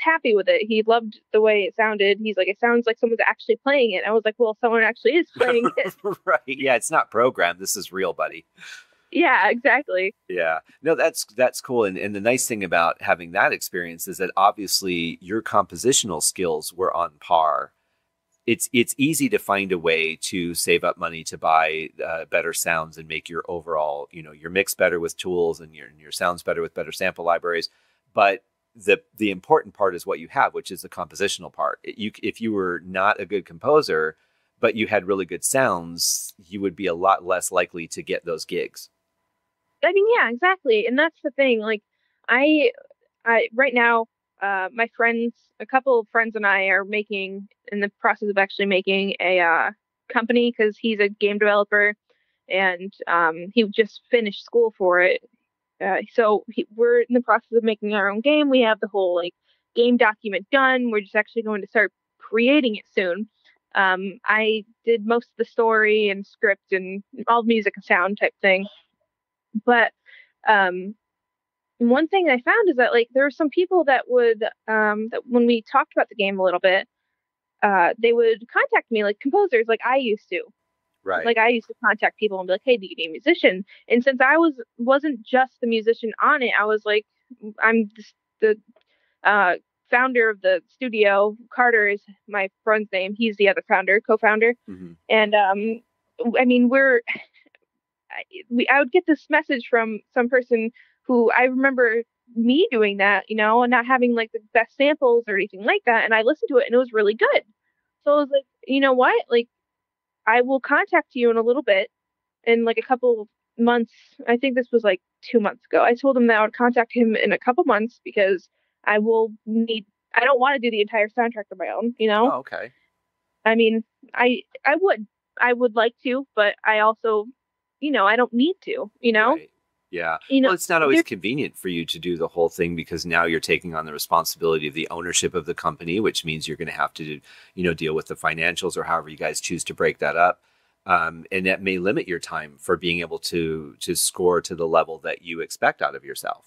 happy with it. He loved the way it sounded. He's like, "It sounds like someone's actually playing it." I was like, "Well, someone actually is playing it." Right. Yeah, it's not programmed. This is real, buddy. Yeah, exactly. Yeah. No, that's cool. And the nice thing about having that experience is that obviously your compositional skills were on par. It's easy to find a way to save up money to buy better sounds and make your overall, your mix better with tools, and your sounds better with better sample libraries. But the important part is what you have, which is the compositional part. If you were not a good composer, but you had really good sounds, you would be a lot less likely to get those gigs. I mean, yeah, exactly. And that's the thing. Like, I, right now, a couple of friends and I are making, in the process of actually making a company because he's a game developer and he just finished school for it. We're in the process of making our own game. We have the whole like game document done. We're just actually going to start creating it soon. I did most of the story and script and all the music and sound type thing. But um, one thing I found is that like there were some people that would that when we talked about the game a little bit, they would contact me like composers, like I used to. Right. Like I used to contact people and be like, "Hey, do you need a musician?" And since I wasn't just the musician on it, I was like, I'm the uh, founder of the studio. Carter is my friend's name. He's the other founder, co-founder. Mm-hmm. And I mean, I would get this message from some person who I remember me doing that, you know, and not having like the best samples or anything like that. And I listened to it and it was really good. So I was like, you know what? Like, I will contact you in a little bit in like a couple months. I think this was like 2 months ago. I told him that I would contact him in a couple months because I don't want to do the entire soundtrack on my own, you know? Oh, okay. I mean, I would. I would like to, but I also, you know, I don't need to, you know? Right. Yeah. You know, Well, it's not always there convenient for you to do the whole thing because now you're taking on the responsibility of the ownership of the company, which means you're going to have to, deal with the financials or however you guys choose to break that up. And that may limit your time for being able to score to the level that you expect out of yourself.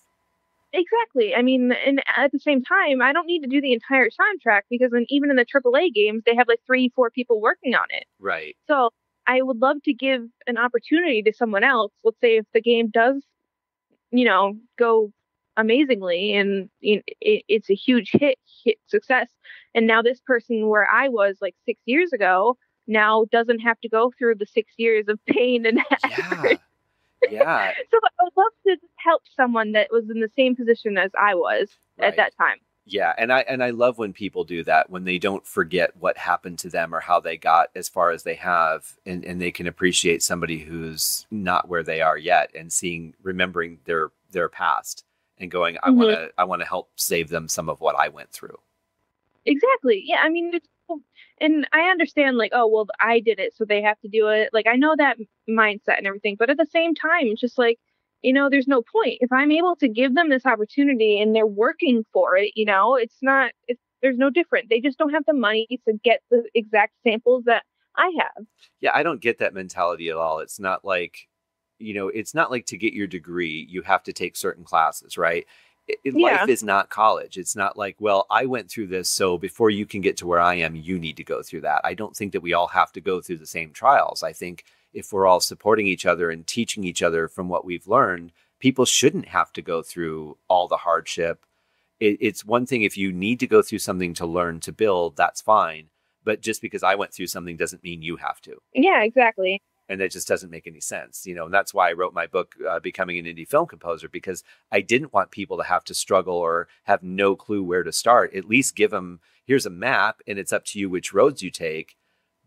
exactly. I mean, and at the same time, I don't need to do the entire soundtrack because then even in the AAA games, they have like 3, 4 people working on it. Right. So I would love to give an opportunity to someone else. Let's say if the game does, you know, go amazingly and it's a huge hit success. And now this person where I was like 6 years ago now doesn't have to go through the 6 years of pain and Yeah. effort. Yeah. So I would love to just help someone that was in the same position as I was at Right. that time. Yeah, and I love when people do that, when they don't forget what happened to them or how they got as far as they have, and they can appreciate somebody who's not where they are yet and remembering their past and going, Hmm. I want to help save them some of what I went through. Exactly. Yeah. I mean, and I understand, like, oh, well, I did it, so they have to do it. Like, I know that mindset and everything, but at the same time, it's just like, you know, there's no point. If I'm able to give them this opportunity and they're working for it, you know, there's no different. They just don't have the money to get the exact samples that I have. Yeah, I don't get that mentality at all. It's not like, it's not like to get your degree, you have to take certain classes, right? Life Yeah. is not college. It's not like, well, I went through this, so before you can get to where I am, you need to go through that. I don't think that we all have to go through the same trials. I think if we're all supporting each other and teaching each other from what we've learned, people shouldn't have to go through all the hardship. It's one thing if you need to go through something to learn to build, that's fine. But just because I went through something doesn't mean you have to. Yeah, exactly. And that just doesn't make any sense, and that's why I wrote my book, Becoming an Indie Film Composer, because I didn't want people to have to struggle or have no clue where to start. At least give them, here's a map and it's up to you which roads you take,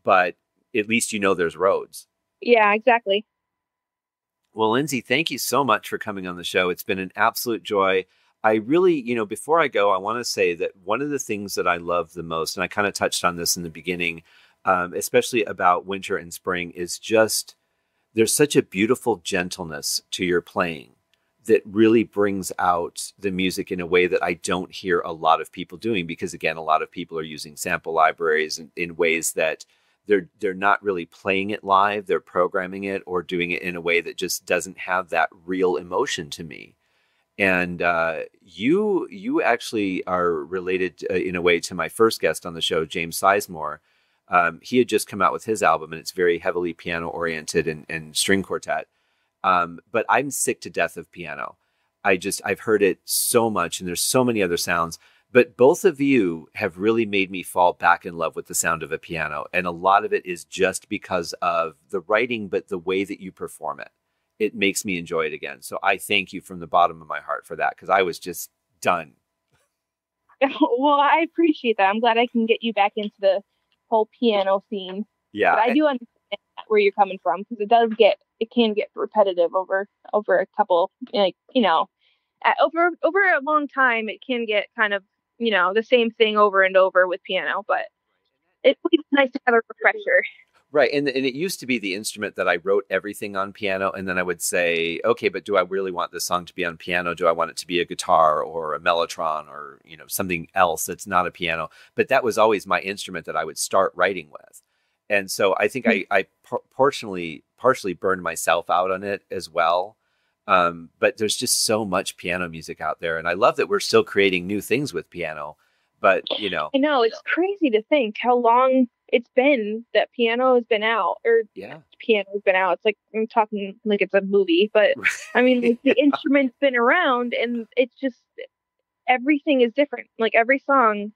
but at least there's roads. Yeah, exactly. Well, Lindsay, thank you so much for coming on the show. It's been an absolute joy. I really, before I go, I want to say that one of the things that I love the most, and I kind of touched on this in the beginning, especially about winter and spring, is just there's such a beautiful gentleness to your playing that really brings out the music in a way that I don't hear a lot of people doing. Because again, a lot of people are using sample libraries in ways that they're not really playing it live. They're programming it or doing it in a way that just doesn't have that real emotion to me. And you actually are related in a way to my first guest on the show, James Sizemore. He had just come out with his album, and it's very heavily piano oriented and string quartet. But I'm sick to death of piano. I've heard it so much, and there's so many other sounds. But both of you have really made me fall back in love with the sound of a piano, and a lot of it is just because of the writing, but the way that you perform it. It makes me enjoy it again. So I thank you from the bottom of my heart for that, because I was just done. Well, I appreciate that. I'm glad I can get you back into the whole piano scene. But Yeah, I do understand where you're coming from because it can get repetitive over a couple, like, you know, over a long time it can get kind of, you know, the same thing over and over with piano, but it's nice to have a refresher. Right. And it used to be the instrument that I wrote everything on piano. And then I would say, okay, but do I really want this song to be on piano? Do I want it to be a guitar or a mellotron or, something else that's not a piano? But that was always my instrument that I would start writing with. And so I think I partially burned myself out on it as well. But there's just so much piano music out there. And I love that we're still creating new things with piano. But, I know, it's crazy to think how long it's been that piano has been out, or piano has been out. It's like, I'm talking like it's a movie, but I mean, like, the instrument's been around, and it's just, everything is different. Like, every song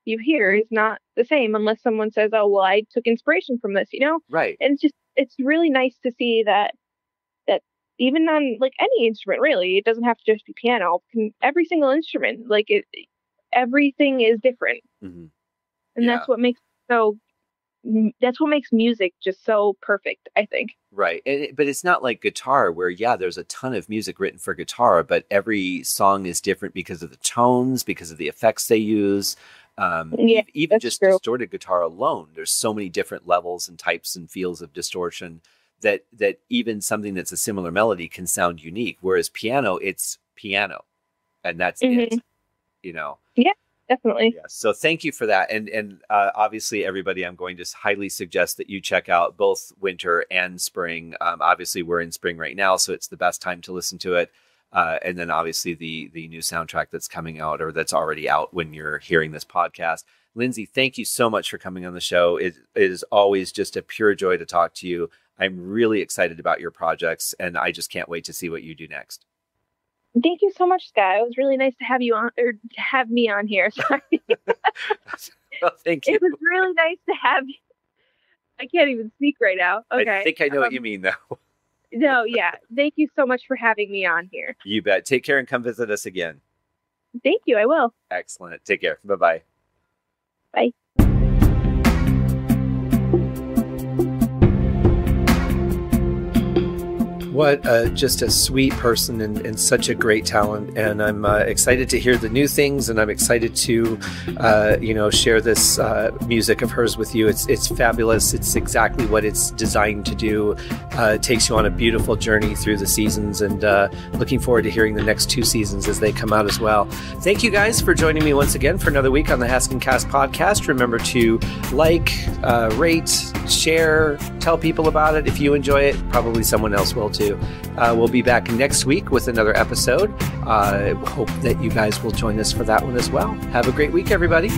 you hear is not the same unless someone says, oh, well, I took inspiration from this, Right. And it's really nice to see that even on like any instrument, really, it doesn't have to just be piano. Every single instrument, like everything is different. Mm-hmm. And that's what makes music just so perfect, I think. Right. But it's not like guitar where, there's a ton of music written for guitar, but every song is different because of the tones, because of the effects they use. Even just true. Distorted guitar alone, there's so many different levels and types and feels of distortion that even something that's a similar melody can sound unique. Whereas piano, it's piano, and that's it. Yeah, definitely. Yeah. So thank you for that. And obviously, everybody, I'm going to highly suggest that you check out both winter and spring. Obviously, we're in spring right now, so it's the best time to listen to it. And then obviously the new soundtrack that's coming out, or that's already out when you're hearing this podcast. Lindsay, thank you so much for coming on the show. It is always just a pure joy to talk to you. I'm really excited about your projects, and I just can't wait to see what you do next. Thank you so much, Scott. It was really nice to have you on, or to have me on here. Sorry. Well, thank you. It was really nice to have you. I can't even speak right now. Okay. I think I know what you mean, though. No, yeah. Thank you so much for having me on here. You bet. Take care and come visit us again. Thank you. I will. Excellent. Take care. Bye-bye. Bye. What just a sweet person and such a great talent. And I'm excited to hear the new things, and I'm excited to, share this music of hers with you. It's fabulous. It's exactly what it's designed to do. It takes you on a beautiful journey through the seasons, and looking forward to hearing the next 2 seasons as they come out as well. Thank you guys for joining me once again for another week on the Haskin Cast podcast. Remember to like, rate, share, tell people about it. If you enjoy it, probably someone else will too. We'll be back next week with another episode. I hope that you guys will join us for that one as well. Have a great week, everybody.